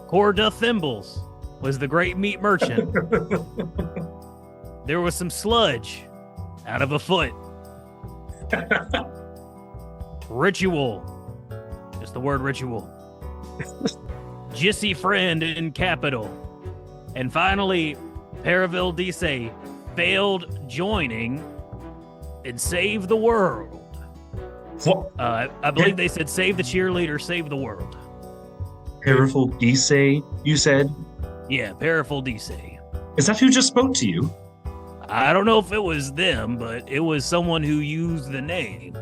Corda Thimbles was the great meat merchant. There was some sludge out of a foot. Ritual. Just the word ritual. Jissy friend in capital. And finally, Periville Dise failed joining and save the world. What? I believe they said save the cheerleader, save the world. Peripheral Dise, you said? Yeah, Periville Dise. Is that who just spoke to you? I don't know if it was them, but it was someone who used the name.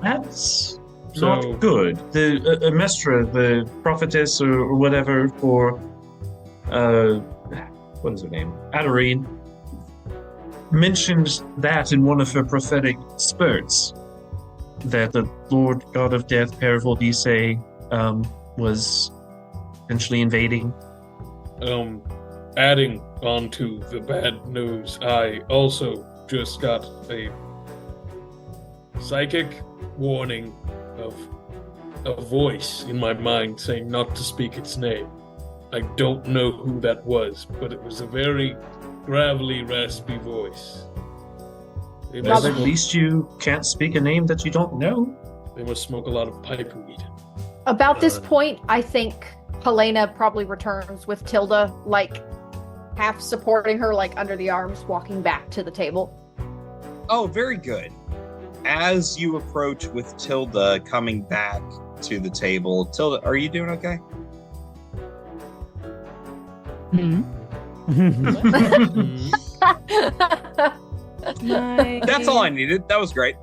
That's So- not good. The Mestra, the prophetess or whatever for, what is her name? Adarine, mentioned that in one of her prophetic spurts, that the Lord God of Death, Periville Dise, was potentially invading. Adding on to the bad news, I also just got a psychic warning of a voice in my mind saying not to speak its name. I don't know who that was, but it was a very gravelly, raspy voice. They Well, must, at least you can't speak a name that you don't know. they must smoke a lot of pipe weed. About this point, I think Helaena probably returns with Tilda, like half supporting her, like under the arms, walking back to the table. Oh, very good. As you approach with Tilda coming back to the table, Tilda, are you doing okay? That's all I needed. That was great.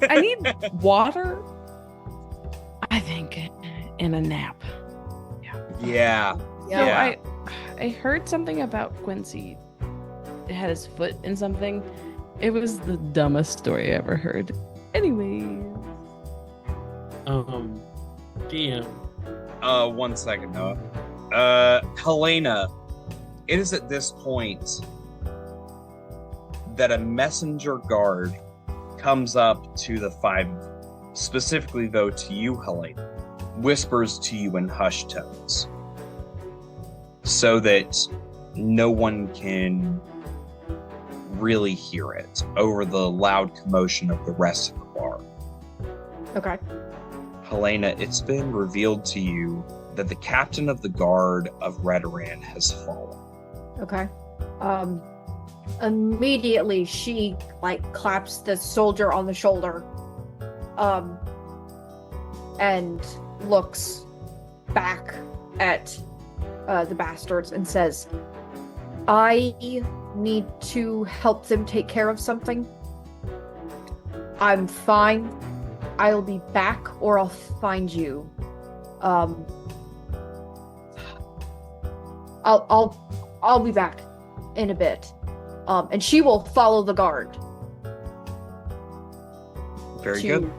I need water. I think, and a nap. Yeah. So Yeah. I heard something about Quincy had his foot in something. It was the dumbest story I ever heard. Anyways. DM. 1 second, Noah. Helaena, it is at this point that a messenger guard comes up to the five, specifically though to you, Helaena, whispers to you in hushed tones, so that no one can really hear it over the loud commotion of the rest of the bar. Okay. Helaena, it's been revealed to you that the captain of the guard of Redoran has fallen. Okay. Immediately she claps the soldier on the shoulder, and looks back at the bastards and says, I need to help them take care of something. I'm fine. I'll be back or I'll find you. I'll be back in a bit. And she will follow the guard Very good.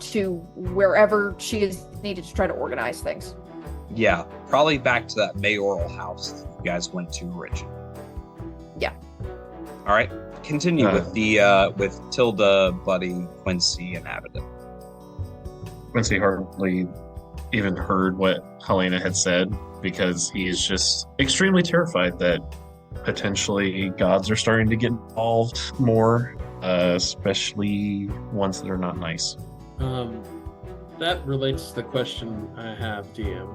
to wherever she is needed to try to organize things. Yeah, probably back to that mayoral house that you guys went to originally. Yeah. All right. Continue with the with Tilda, Buddy, Quincy, and Abydan. Quincy hardly even heard what Helaena had said because he is just extremely terrified that potentially gods are starting to get involved more, especially ones that are not nice. That relates to the question I have, DM.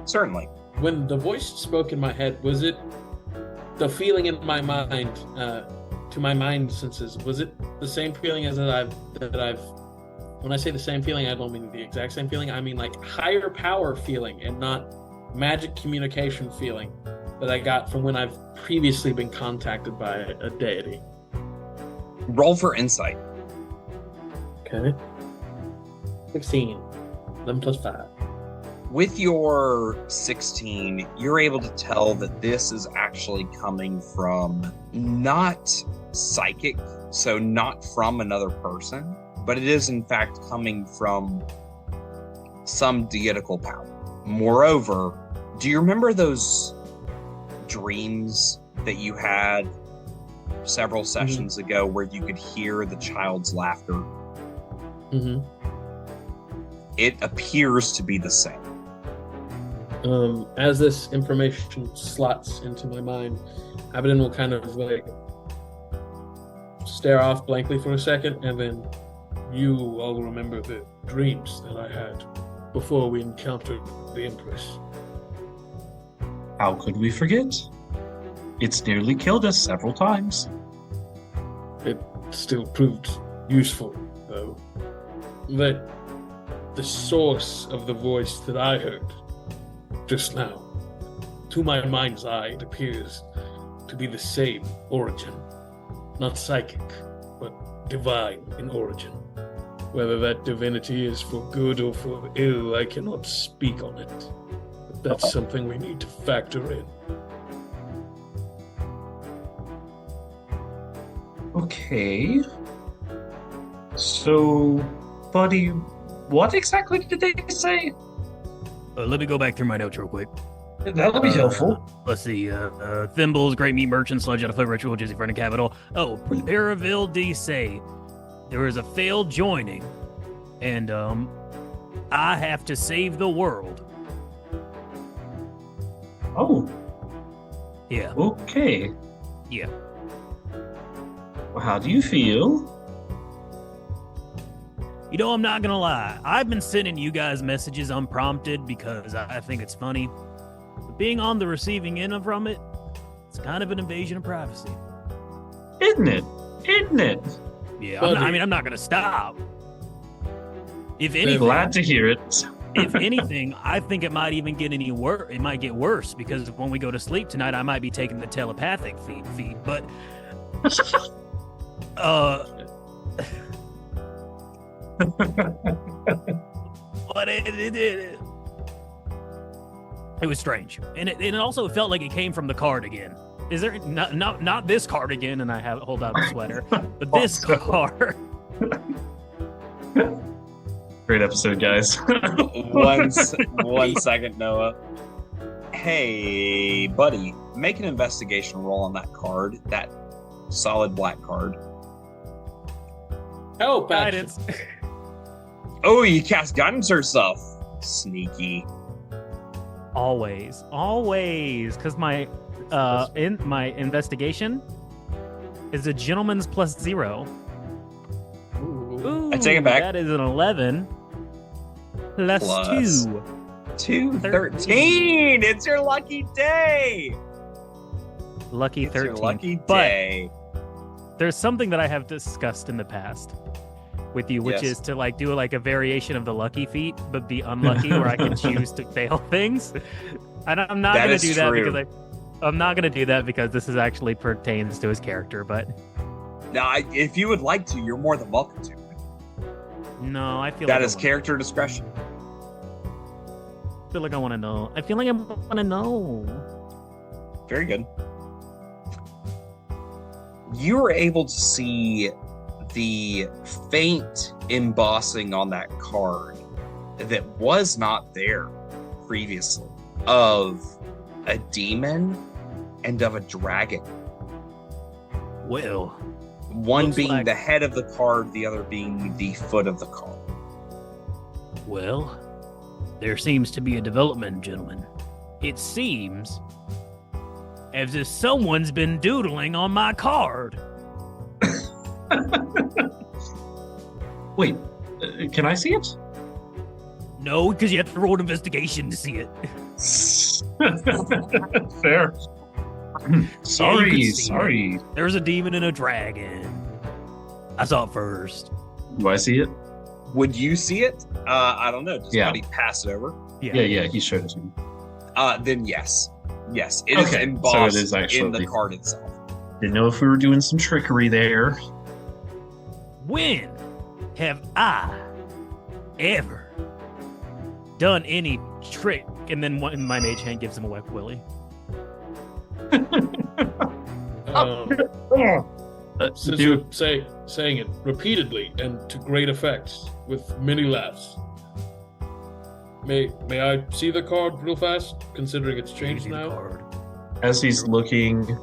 Certainly. When the voice spoke in my head, was it the feeling in my mind to my mind senses, was it the same feeling as that I've when I say the same feeling, I don't mean the exact same feeling. I mean like higher power feeling and not magic communication feeling that I got from when I've previously been contacted by a deity. Roll for insight. Okay. 16. 11 plus 5. With your 16, you're able to tell that this is actually coming from not psychic, so not from another person, but it is in fact coming from some deitical power. Moreover, do you remember those dreams that you had several sessions ago where you could hear the child's laughter? Mm-hmm. It appears to be the same. As this information slots into my mind, Abydan will kind of like stare off blankly for a second, and then you all remember the dreams that I had before we encountered the Empress. How could we forget? It's nearly killed us several times. It still proved useful, though. That the source of the voice that I heard just now, to my mind's eye, it appears to be the same origin. Not psychic, but divine in origin. Whether that divinity is for good or for ill, I cannot speak on it. But that's something we need to factor in. Okay. So, Buddy, what exactly did they say? Let me go back through my notes real quick. That'll be helpful. Let's see. Thimbles, Great Meat Merchant, Sludge out of Flavor Ritual, Jizzy Friend of Capital. Oh, Everil D say there is a failed joining, and I have to save the world. Oh, Yeah. okay. Yeah. Well, how do you feel? You know, I'm not gonna lie. I've been sending you guys messages unprompted because I think it's funny. But being on the receiving end from it, it's kind of an invasion of privacy. Isn't it? Isn't it? Yeah, Buddy. I'm not gonna stop. If I'm anything, glad to hear it. if anything, I think it might even get any worse. It might get worse because when we go to sleep tonight, I might be taking the telepathic feed. But but it was strange, and it also felt like it came from the card again. Is there not this card again? And I hold out the sweater, but this card. Great episode, guys. One second, Noah. Hey, buddy, make an investigation roll on that card, that solid black card. Help, Guidance. Oh, you cast guidance yourself. Sneaky. Always, because my investigation is a gentleman's +0. Ooh, I take it back. That is an 11 plus Plus 2. 2, 13. It's your lucky day. Lucky It's 13. your lucky But day. there's something that I have discussed in the past with you, which Yes. is to like do like a variation of the lucky feat, but be unlucky, where I can choose to fail things. And I'm not That going is to do that true. because I'm not going to do that because this is actually pertains to his character. But Now, if you would like to, you're more than welcome to. no, I feel That like is character discretion. I feel like I want to know. I feel like I want to know. Very good. You were able to see the faint embossing on that card that was not there previously of a demon and of a dragon. Well, One Looks being like- the head of the card, the other being the foot of the card. well, there seems to be a development, gentlemen. It seems as if someone's been doodling on my card. Wait, can I see it? No, because you have to roll an investigation to see it. Fair. see sorry. There's a demon and a dragon. I saw it first. Do I see it? Would you see it? I don't know. Does Yeah. Buddy pass it over? Yeah, he showed it to me. Then yes. Yes, it is Okay, so embossed it is actually- in the card itself. Didn't know if we were doing some trickery there. When have I ever done any trick? And then my mage hand gives him a whack willy. Since Dude, you're saying it repeatedly and to great effect with many laughs. May I see the card real fast, considering it's changed now? as he's looking,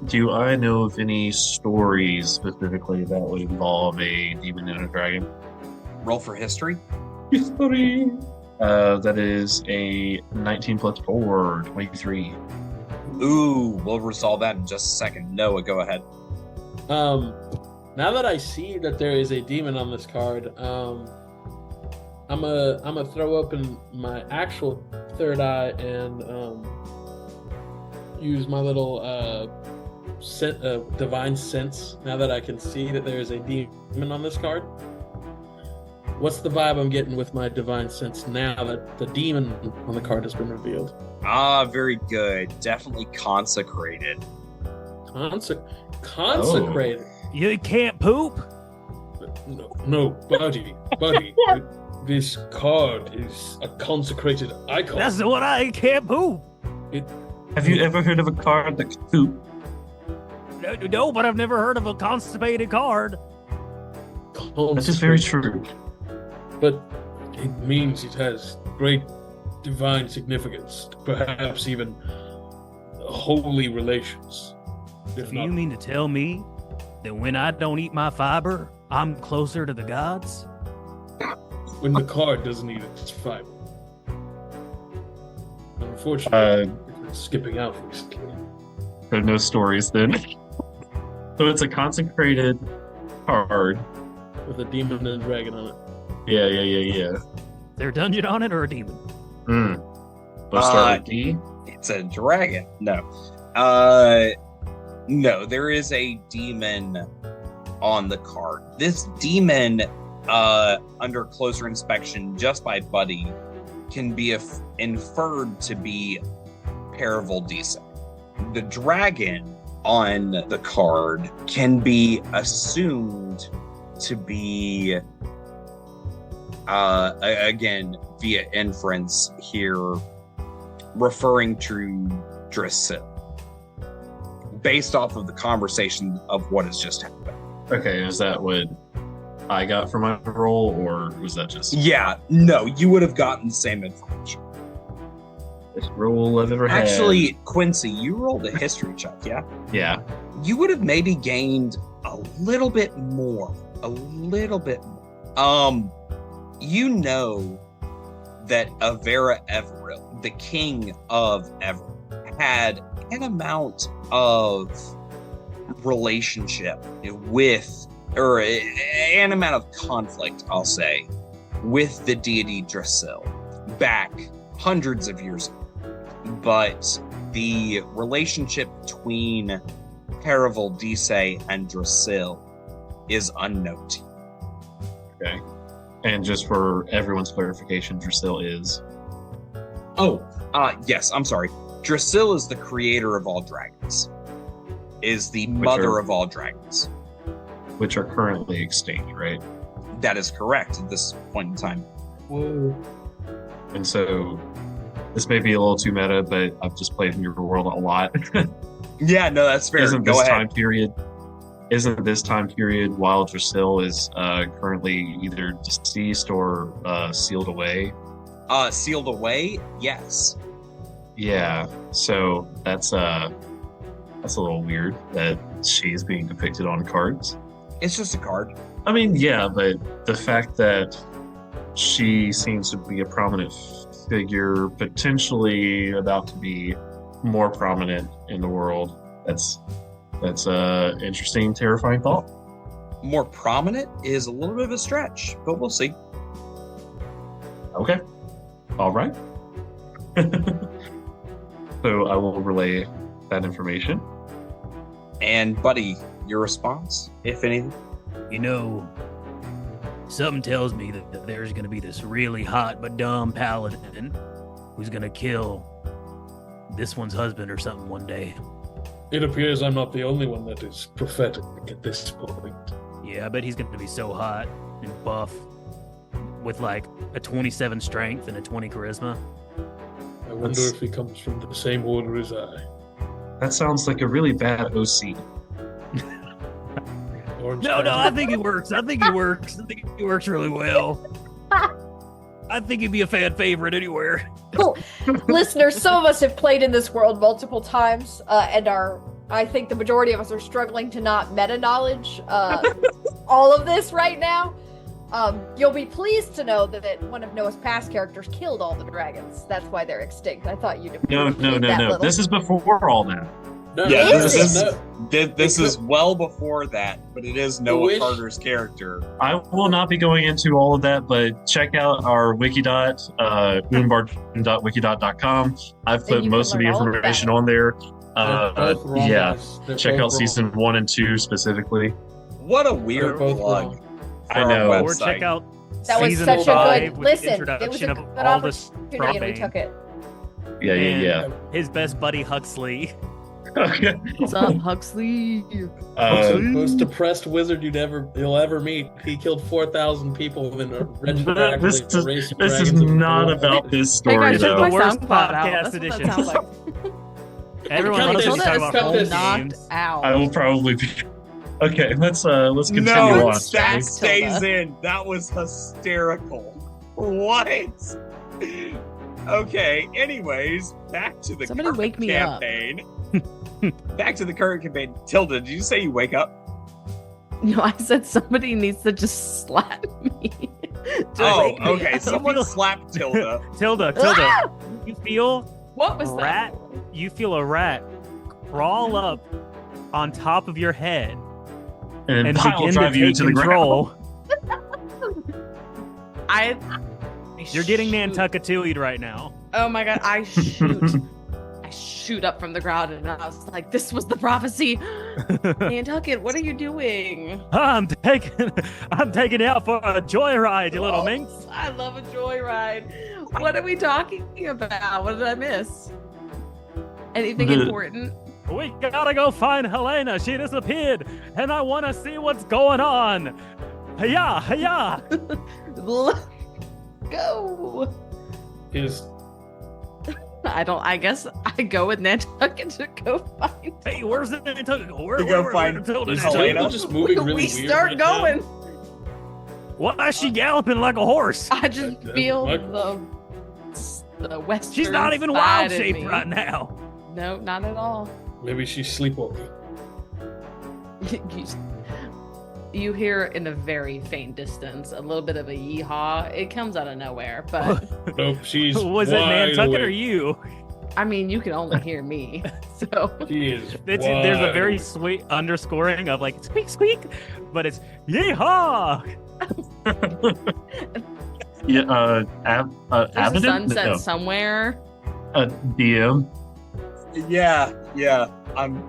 do I know of any stories specifically that would involve a demon and a dragon? Roll for history. History. That is a 19 plus 4, 23. Ooh, we'll resolve that in just a second. Noah, go ahead. Now that I see that there is a demon on this card, I'm gonna throw open my actual third eye and use my little divine sense. Now that I can see that there is a demon on this card, what's the vibe I'm getting with my divine sense now that the demon on the card has been revealed? Very good. Definitely consecrated. Consecrated. You can't poop? No, buddy. This card is a consecrated icon. That's what I can't poop. Have you ever heard of a card that can poop? No, but I've never heard of a constipated card. That is very true. But it means it has great divine significance, perhaps even holy relations. If So not, you mean to tell me that when I don't eat my fiber, I'm closer to the gods? when the card doesn't eat its fiber. Unfortunately, it's skipping out recently. There are no stories then. So it's a consecrated card. With a demon and a dragon on it. Yeah. Is there a dungeon on it or a demon? Let's start with D. It's a dragon. No. No, there is a demon on the card. This demon, under closer inspection, just by Buddy, can be inferred to be Everil Dise. The dragon on the card can be assumed to be, again, via inference here, referring to Drissil, based off of the conversation of what has just happened. Okay, is that what I got for my roll, or was that just Yeah, no, you would have gotten the same information. this roll I've ever had? Actually, Quincy, you rolled a history check, yeah? Yeah. You would have maybe gained a little bit more. You know that Everil, the king of Everil, had an amount of relationship with, or an amount of conflict, I'll say, with the deity Drissil back hundreds of years ago. But the relationship between Everil Dise and Drissil is unknown to you. Okay. And just for everyone's clarification, Drissil is. Yes, I'm sorry. Drissil is the creator of all dragons. Is the mother of all dragons. Which are currently extinct, right? That is correct at this point in time. Whoa. And so this may be a little too meta, but I've just played in your world a lot. Yeah, no, that's fair. Isn't Go this ahead. Isn't this time period while Drissil is currently either deceased or sealed away? Sealed away? Yes. Yeah. So that's a little weird that she's being depicted on cards. It's just a card. I mean, yeah, but the fact that she seems to be a prominent figure, potentially about to be more prominent in the world, that's a interesting, terrifying thought. More prominent is a little bit of a stretch, but we'll see. Okay. All right. So I will relay that information. And Buddy, your response, if anything? You know, something tells me that there's going to be this really hot but dumb paladin who's going to kill this one's husband or something one day. It appears I'm not the only one that is prophetic at this point. Yeah, I bet he's going to be so hot and buff with like a 27 strength and a 20 charisma. I wonder if he comes from the same order as I. That sounds like a really bad OC. No, I think he works. I think he works really well. I think he'd be a fan favorite anywhere. Cool. Listeners, some of us have played in this world multiple times, and I think the majority of us are struggling to not meta-knowledge all of this right now. You'll be pleased to know that one of Noah's past characters killed all the dragons. That's why they're extinct. I thought you'd No. This is before all that. No, Yeah, no, this is well before that, but it is Noah Carter's character. I will not be going into all of that, but check out our wikidot, unbardoon.wikidot.com. I've put most of the information on there. Check out season 1 and 2 specifically. What a weird plug. I know. Or check out that was season such 5 a good with the listen. It was introduction a of good all the opportunity, and we took it. Yeah. His best buddy Huxley. Okay. What's up, Huxley? Most depressed wizard you'll ever meet. He killed 4,000 people in a regiment. This is not about this story, hey guys, check though. my Worst SoundCloud out. podcast That's edition. what that sounds like. Everyone Cut loves this, to talk about cut home this. knocked games. out. I will probably be. Okay, let's continue No, on. that stays in. That was hysterical. What? Okay, anyways, back to the Somebody current wake me up. campaign. Back to the current campaign. Tilda, did you say you wake up? No, I said somebody needs to just slap me. Oh, okay. Someone slap Tilda. Tilda, you feel What was rat? that? You feel a rat crawl up on top of your head And and pile begin drive to you take to the control. You're getting Nantucketooed right now. Oh my god, I shoot up from the ground and I was like, this was the prophecy. Nantucket, what are you doing? I'm taking you out for a joyride, you little minx. I love a joyride. What are we talking about? What did I miss? Anything important? We gotta go find Helaena. She disappeared, and I want to see what's going on. Hiya! Go. Is I guess I go with Nantucket to go find. Hey, where's the Nantucket? To go find Tilda? is Helaena? Tilda just moving really we weird start right now? going. Why is she galloping like a horse? I just feel What? the western. She's not even side wild in shaped me. right now. No, not at all. Maybe she's sleepwalking. You hear in a very faint distance a little bit of a yeehaw. It comes out of nowhere, but Nope, she's Was it wide Nantucket or awake. you? I mean, you can only hear me. So She is There's a wide very awake. sweet underscoring of like squeak squeak, but it's yeehaw. Yeah, there's a Abydan? sunset No, somewhere. DM. Yeah.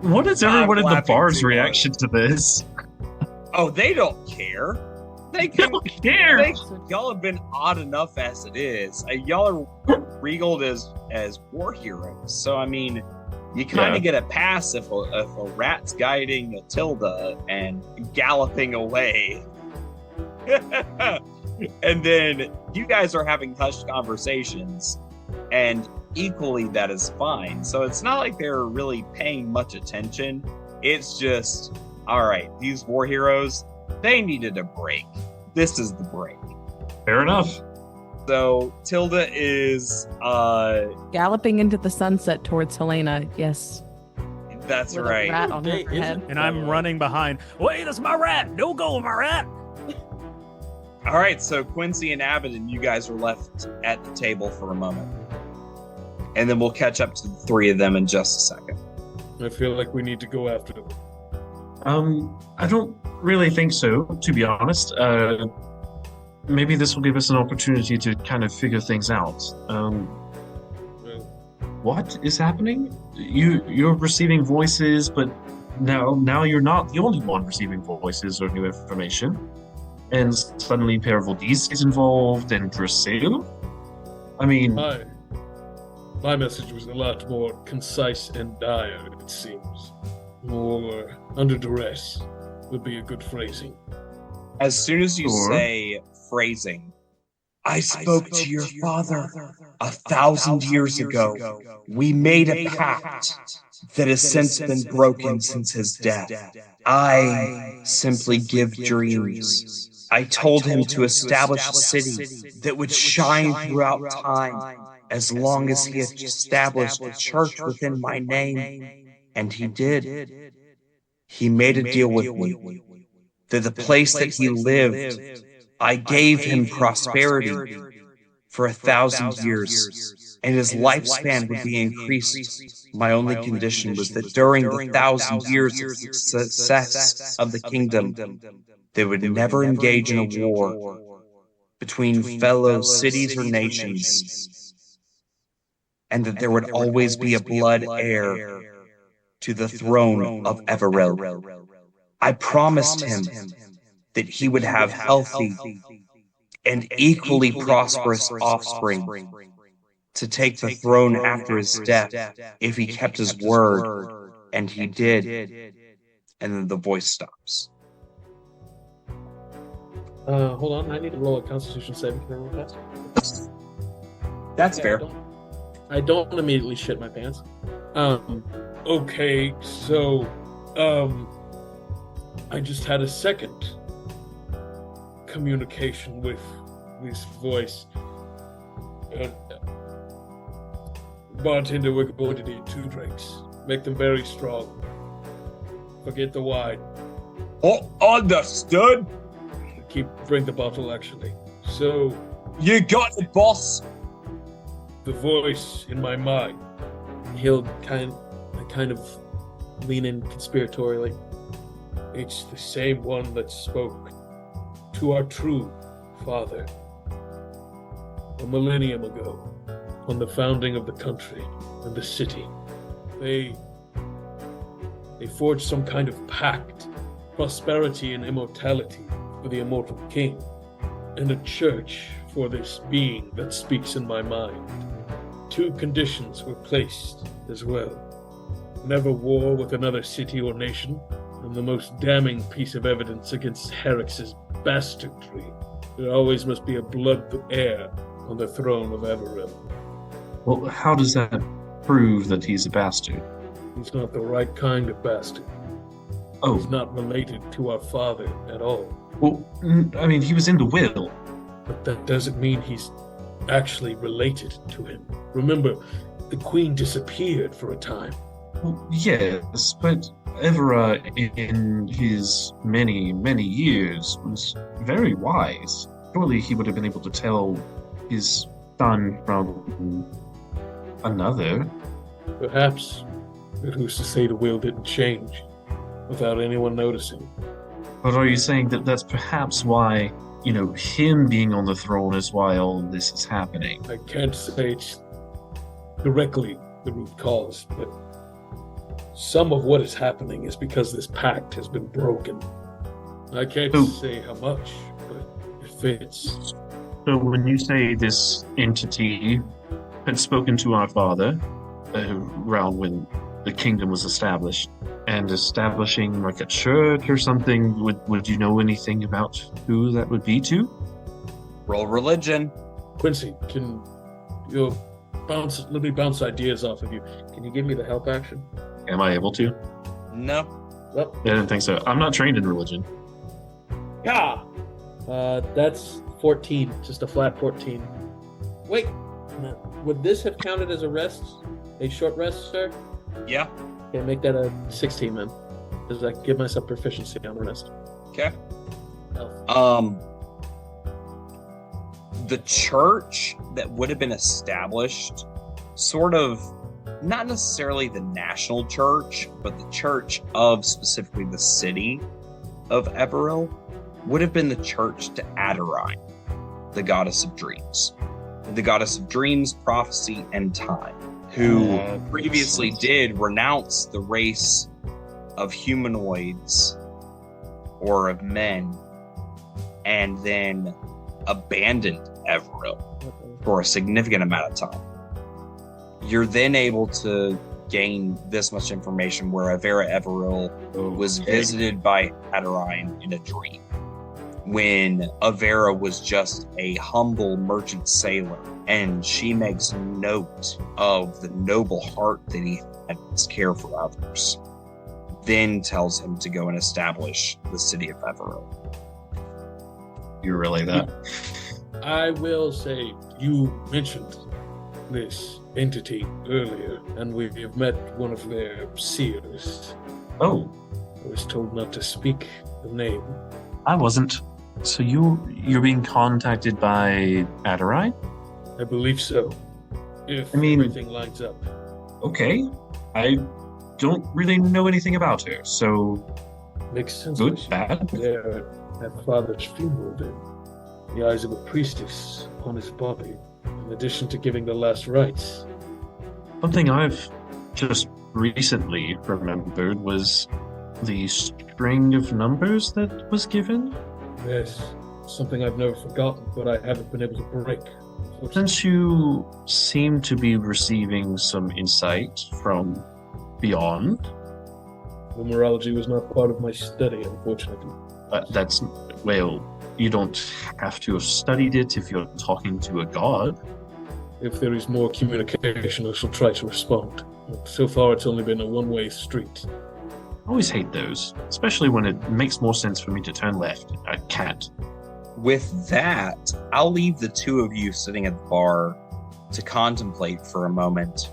What is everyone in the laughing bar's too hard. reaction to this? Oh, they don't care. They I can. don't care. Y'all have been odd enough as it is. Y'all are regaled as war heroes. So I mean, you kind of Yeah. get a pass if a rat's guiding a Tilda and galloping away. And then you guys are having hushed conversations, and equally that is fine. So it's not like they're really paying much attention. It's just, all right, these war heroes, they needed a break. This is the break. Fair enough. So Tilda is Galloping into the sunset towards Helaena. Yes. that's With a right. rat on her Hey, isn't- head. And I'm running behind. Wait, that's my rat. Don't go, my rat. All right, so Quincy and Abydan, you guys are left at the table for a moment. And then we'll catch up to the three of them in just a second. I feel like we need to go after them. I don't really think so, to be honest. Maybe this will give us an opportunity to kind of figure things out. What is happening? You're receiving voices, but now you're not the only one receiving voices or new information. And suddenly Pervaldis is involved, and Drasil? I mean... My message was a lot more concise and dire, it seems. More under duress would be a good phrasing. As soon as you say phrasing, I spoke to your father 1,000 years ago. We made a pact that has since been broken since his death. I simply give dreams. I told him to establish a city that would shine throughout time as long as he established a church within my name. And he did. He made a deal with me that the place that he lived, I gave him prosperity for 1,000 years, and his lifespan would be increased. My only condition was that during the 1,000 years of success of the kingdom, they would never engage in a war between fellow cities or nations, and that there would always be a blood heir to the throne of Everil. I promised him that he would have healthy and equally prosperous offspring to take the throne after his death if he kept his word, and he did. And then the voice stops. Hold on, I need to roll a Constitution saving throw real fast. That's fair. I don't immediately shit my pants. Okay, so, I just had a second communication with this voice. Bartender, we're going to need 2 drinks. Make them very strong. Forget the wine. Oh, understood. Drink the bottle, actually. So... You got it, boss. The voice in my mind. He'll kind of lean in conspiratorially. It's the same one that spoke to our true father a millennium ago on the founding of the country and the city. They forged some kind of pact, prosperity and immortality for the immortal king, and a church for this being that speaks in my mind. 2 conditions were placed as well. Never war with another city or nation, and the most damning piece of evidence against Herrick's bastardry. There always must be a blood heir on the throne of Everil. Well, how does that prove that he's a bastard? He's not the right kind of bastard. Oh. He's not related to our father at all. Well, I mean, he was in the will. But that doesn't mean he's actually related to him. Remember, the queen disappeared for a time. Well, yes, but Evera, in his many, many years, was very wise. Surely he would have been able to tell his son from another. Perhaps, but who's to say the will didn't change without anyone noticing? But are you saying that that's perhaps why, him being on the throne is why all of this is happening? I can't say it's directly the root cause, but some of what is happening is because this pact has been broken. I can't say how much, but it fits. So when you say this entity had spoken to our father, around when the kingdom was established, and establishing like a church or something, would you know anything about who that would be to? Roll religion. Quincy, can you let me bounce ideas off of you. Can you give me the help action? Am I able to? No. Well, I didn't think so. I'm not trained in religion. yeah. That's 14, just a flat 14. Wait, would this have counted as a rest? A short rest, sir? Yeah. Okay, make that a 16 then. Does that give myself proficiency on the rest? Okay. The church that would have been established, sort of, not necessarily the national church, but the church of specifically the city of Everil, would have been the church to Adirine, the goddess of dreams. The goddess of dreams, prophecy, and time, who previously did renounce the race of humanoids or of men, and then abandoned Everil for a significant amount of time. You're then able to gain this much information where Everil was visited by Adirine in a dream, when Avera was just a humble merchant sailor, and she makes note of the noble heart that he had in his care for others, then tells him to go and establish the city of Everil. You relay that? I will say, you mentioned this entity earlier, and we have met one of their seers. Oh, I was told not to speak the name. I wasn't. So you're being contacted by Adirine? I believe so. If everything lines up. Okay. I don't really know anything about her, so Makes sense. good, bad? There at Father's funeral, then. The eyes of a priestess upon his body, in addition to giving the last rites. Something I've just recently remembered was the string of numbers that was given. Yes, something I've never forgotten, but I haven't been able to break. Since you seem to be receiving some insight from beyond, Numerology was not part of my study, unfortunately. you don't have to have studied it if you're talking to a god. If there is more communication, I shall try to respond. So far, it's only been a one-way street. I always hate those, especially when it makes more sense for me to turn left. I can't. With that, I'll leave the two of you sitting at the bar to contemplate for a moment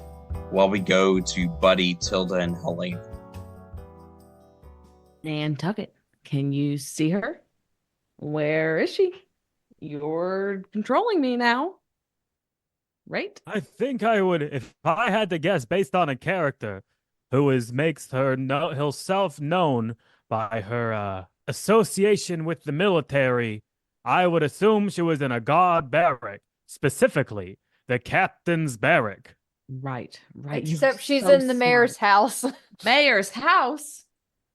while we go to Buddy, Tilda, and Helaena. Nantucket, can you see her? Where is she? You're controlling me now. Right? I think I would, if I had to guess based on a character who makes herself known by her association with the military, I would assume she was in a guard barrack, specifically the captain's barrack. Right. Except she's in the mayor's house. Mayor's house?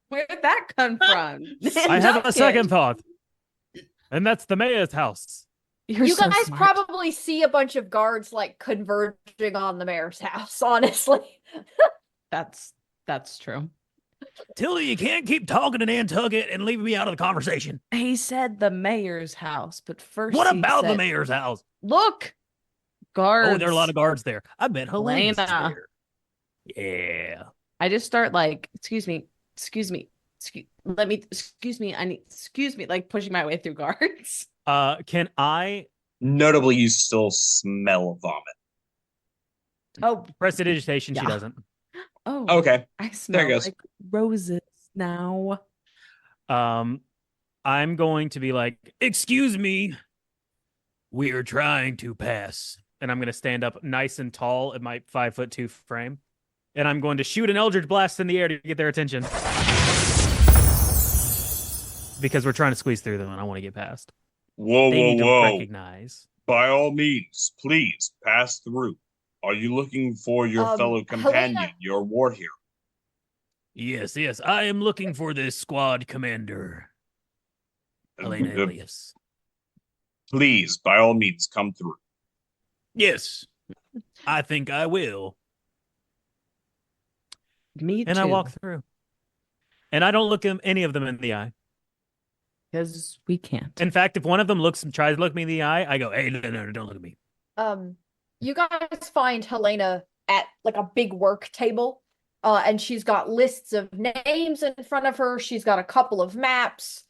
Where'd that come from? I have a second thought, and that's the mayor's house. You guys probably see a bunch of guards like converging on the mayor's house, honestly. That's true. Tilda, you can't keep talking to Nantucket and leaving me out of the conversation. He said the mayor's house, but first what he about said, the mayor's house? Look, guards. Oh, there are a lot of guards there. I bet Helena's Helaena. there. Yeah. I just start like, excuse me, like pushing my way through guards. Can I? Notably, you still smell vomit. Oh, Prestidigitation, yeah. She doesn't. Oh, Okay. I smell There it goes. like roses now. I'm going to be like, excuse me, we're trying to pass. And I'm going to stand up nice and tall in my 5'2" frame. And I'm going to shoot an Eldritch Blast in the air to get their attention. Because we're trying to squeeze through them and I want to get past. Whoa, They need to whoa, whoa. recognize. By all means, please pass through. Are you looking for your fellow companion, your war hero? Yes. I am looking for this squad commander, Helaena Ilias. Please, by all means, come through. Yes, I think I will. Me too. And I walk through. And I don't look any of them in the eye. Because we can't. In fact, if one of them tries to look me in the eye, I go, hey, no, don't look at me. You guys find Helaena at like a big work table, and she's got lists of names in front of her. She's got a couple of maps,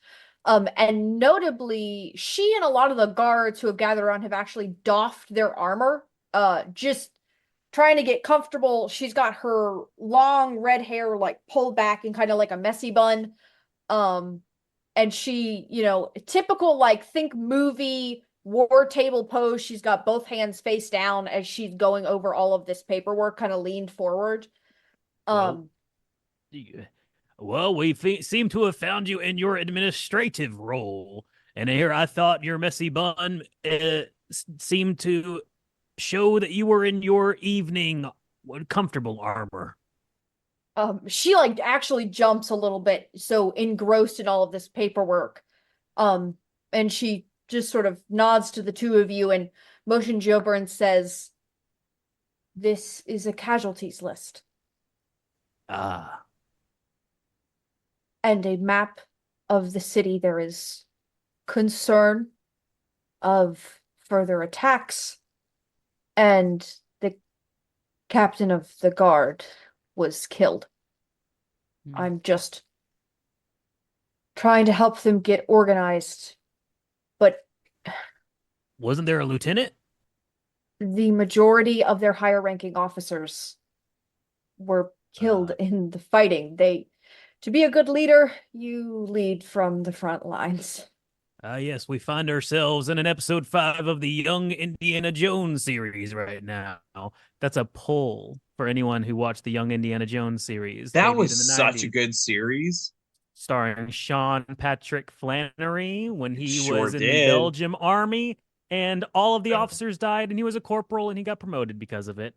and notably, she and a lot of the guards who have gathered around have actually doffed their armor, just trying to get comfortable. She's got her long red hair like pulled back in kind of like a messy bun, and she, typical like think movie war table pose. She's got both hands face down as she's going over all of this paperwork, kind of leaned forward. Well, we seem to have found you in your administrative role. And here I thought your messy bun seemed to show that you were in your evening comfortable armor. She like actually jumps a little bit, so engrossed in all of this paperwork. And she just sort of nods to the two of you and motions you over and says, "This is a casualties list." Ah. And a map of the city. There is concern of further attacks, and the captain of the guard was killed. I'm just trying to help them get organized, but Wasn't there a lieutenant? the majority of their higher ranking officers were killed in the fighting. To be a good leader, you lead from the front lines. Yes, we find ourselves in an episode 5 of the Young Indiana Jones series right now. That's a pull for anyone who watched the Young Indiana Jones series. That debuted was in the such a 90s, good series. starring Sean Patrick Flannery when he Sure was in the did. Belgium army, and all of the officers died, and he was a corporal, and he got promoted because of it.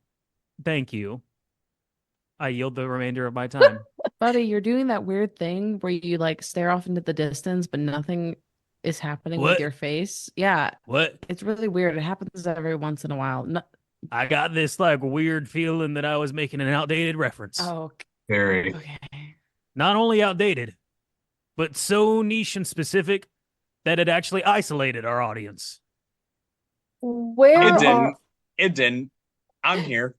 Thank you. I yield the remainder of my time. Buddy, you're doing that weird thing where you like stare off into the distance, but nothing is happening with What? your face. Yeah, What? it's really weird. It happens every once in a while. No, I got this like weird feeling that I was making an outdated reference. oh, Very. okay. Not only outdated, but so niche and specific that it actually isolated our audience. Where It are didn't. It didn't. I'm here.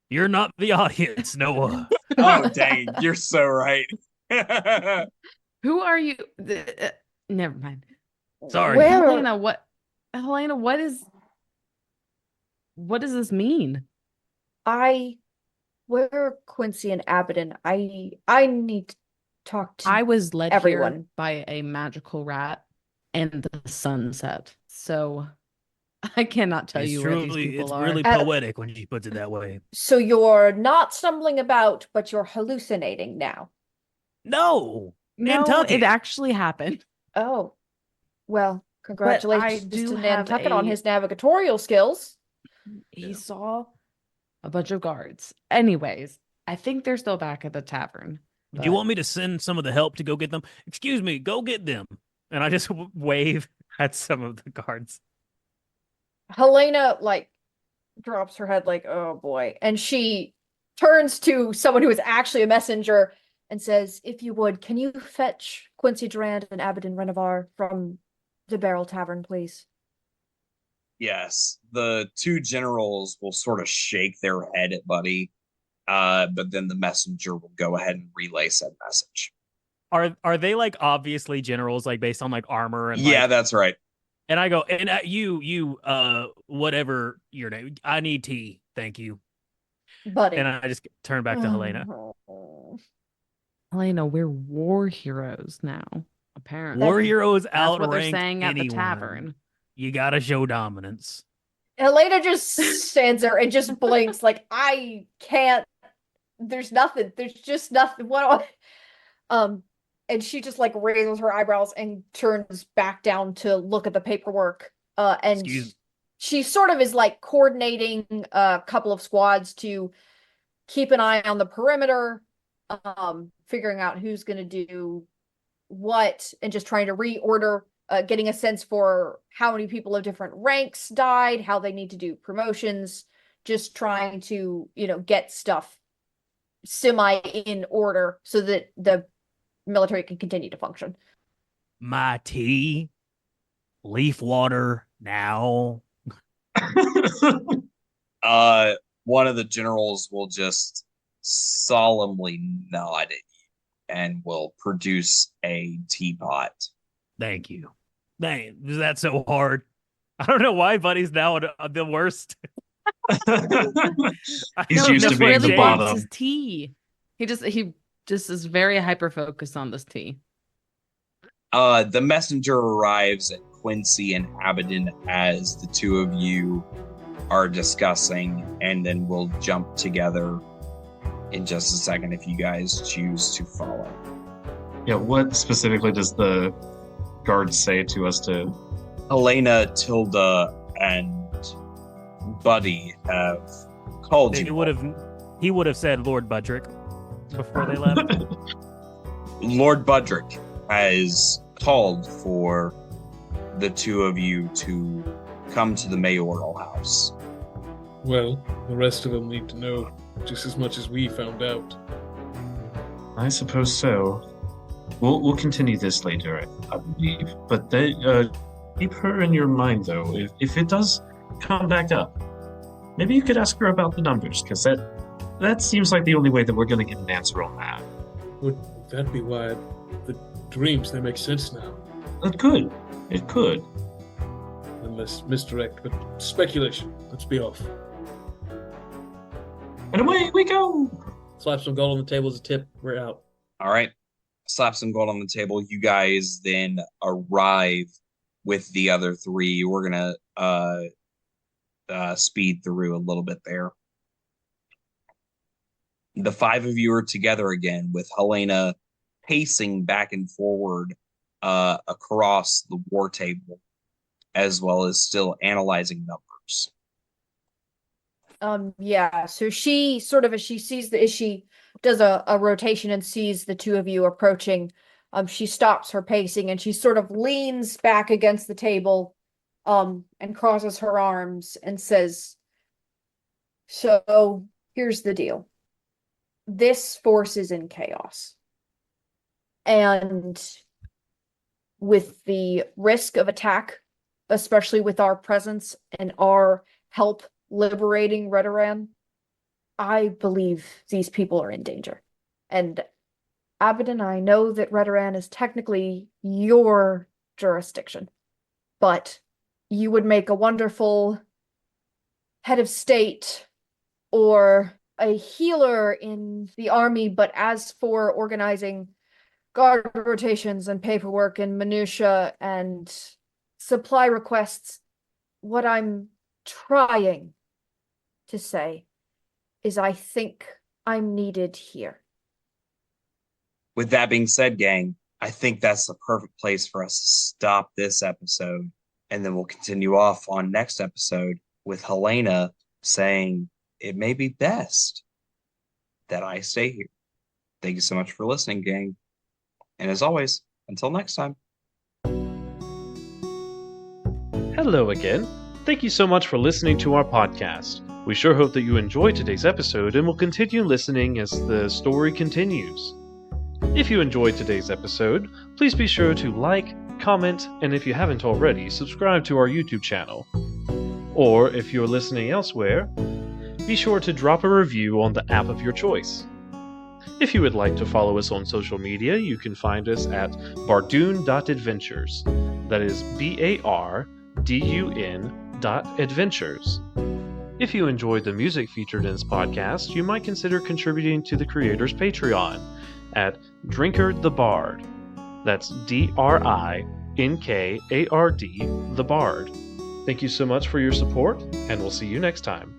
You're not the audience, Noah. Oh, dang. You're so right. Who are you? Never mind. Sorry. Where are- Helaena, what does this mean? where are Quincy and Abydan? I need to talk to I was led everyone. here by a magical rat and the sunset. So I cannot tell you where these people it's are. really poetic when she puts it that way. So you're not stumbling about, but you're hallucinating now. No, No, Nantucket. it actually happened. Oh, well, congratulations do to have Nantucket on a- his navigatorial skills. He saw a bunch of guards. Anyways, I think they're still back at the tavern. Do you but- want me to send some of the help to go get them? Excuse me, go get them. And I just wave at some of the guards. Helaena like drops her head like, oh boy. And she turns to someone who is actually a messenger and says, if you would, can you fetch Quincy Durand and Abydan Renevar from the Barrel Tavern, please? Yes. The two generals will sort of shake their head at Buddy. But then the messenger will go ahead and relay said message. Are they like obviously generals, like based on like armor and Yeah, like, that's right. and I go, and you whatever your name, I need tea, thank you. Buddy. And I just turn back to Helaena. Helaena, we're war heroes now, apparently. War heroes That's outrank what they're saying at the anyone. tavern. You gotta show dominance. Helaena just stands there and just blinks like, I can't. There's nothing. There's just nothing. What? And she just like raises her eyebrows and turns back down to look at the paperwork. And Excuse- she sort of is like coordinating a couple of squads to keep an eye on the perimeter, figuring out who's going to do what, and just trying to reorder, getting a sense for how many people of different ranks died, how they need to do promotions, just trying to, get stuff semi in order so that the military can continue to function. My tea, leaf water now. One of the generals will just solemnly nod at you and will produce a teapot. Thank you. Dang, is that so hard? I don't know why Buddy's now the worst. He's No, used he to being really the wants bottom. his tea. He just is very hyper focused on this tea. The messenger arrives at Quincy and Abydan as the two of you are discussing, and then we'll jump together in just a second if you guys choose to follow. Yeah, what specifically does the guard say to us to... Helaena, Tilda, and Buddy have called He you. would have said Lord Budrick. before they left? Lord Budrick has called for the two of you to come to the mayoral house. Well, the rest of them need to know just as much as we found out. I suppose so. We'll continue this later, I believe. But keep her in your mind, though. If it does come back up, maybe you could ask her about the numbers, because that seems like the only way that we're going to get an answer on that. Would that be why the dreams, they make sense now? It could. It could. Unless misdirect, but speculation. Let's be off. And away we go! Slap some gold on the table as a tip. We're out. All right. Slap some gold on the table. You guys then arrive with the other three. We're going to speed through a little bit there. The five of you are together again with Helaena pacing back and forward across the war table, as well as still analyzing numbers. Yeah, so she sort of, as she does a rotation and sees the two of you approaching, she stops her pacing and she sort of leans back against the table, and crosses her arms and says, so here's the deal. This force is in chaos. And with the risk of attack, especially with our presence and our help liberating Redoran, I believe these people are in danger. And Abydan, I know that Redoran is technically your jurisdiction, but you would make a wonderful head of state or a healer in the army, but as for organizing guard rotations and paperwork and minutia and supply requests, what I'm trying to say is I think I'm needed here. With that being said, gang, I think that's the perfect place for us to stop this episode, and then we'll continue off on next episode with Helaena saying it may be best that I stay here. Thank you so much for listening, gang. And as always, until next time. Hello again. Thank you so much for listening to our podcast. We sure hope that you enjoyed today's episode and will continue listening as the story continues. If you enjoyed today's episode, please be sure to like, comment, and if you haven't already, subscribe to our YouTube channel. Or if you're listening elsewhere, be sure to drop a review on the app of your choice. If you would like to follow us on social media, you can find us at bardun.adventures. That is BARDUN.adventures. If you enjoyed the music featured in this podcast, you might consider contributing to the creator's Patreon at Drinker the Bard. That's DRINKARD, the Bard. Thank you so much for your support, and we'll see you next time.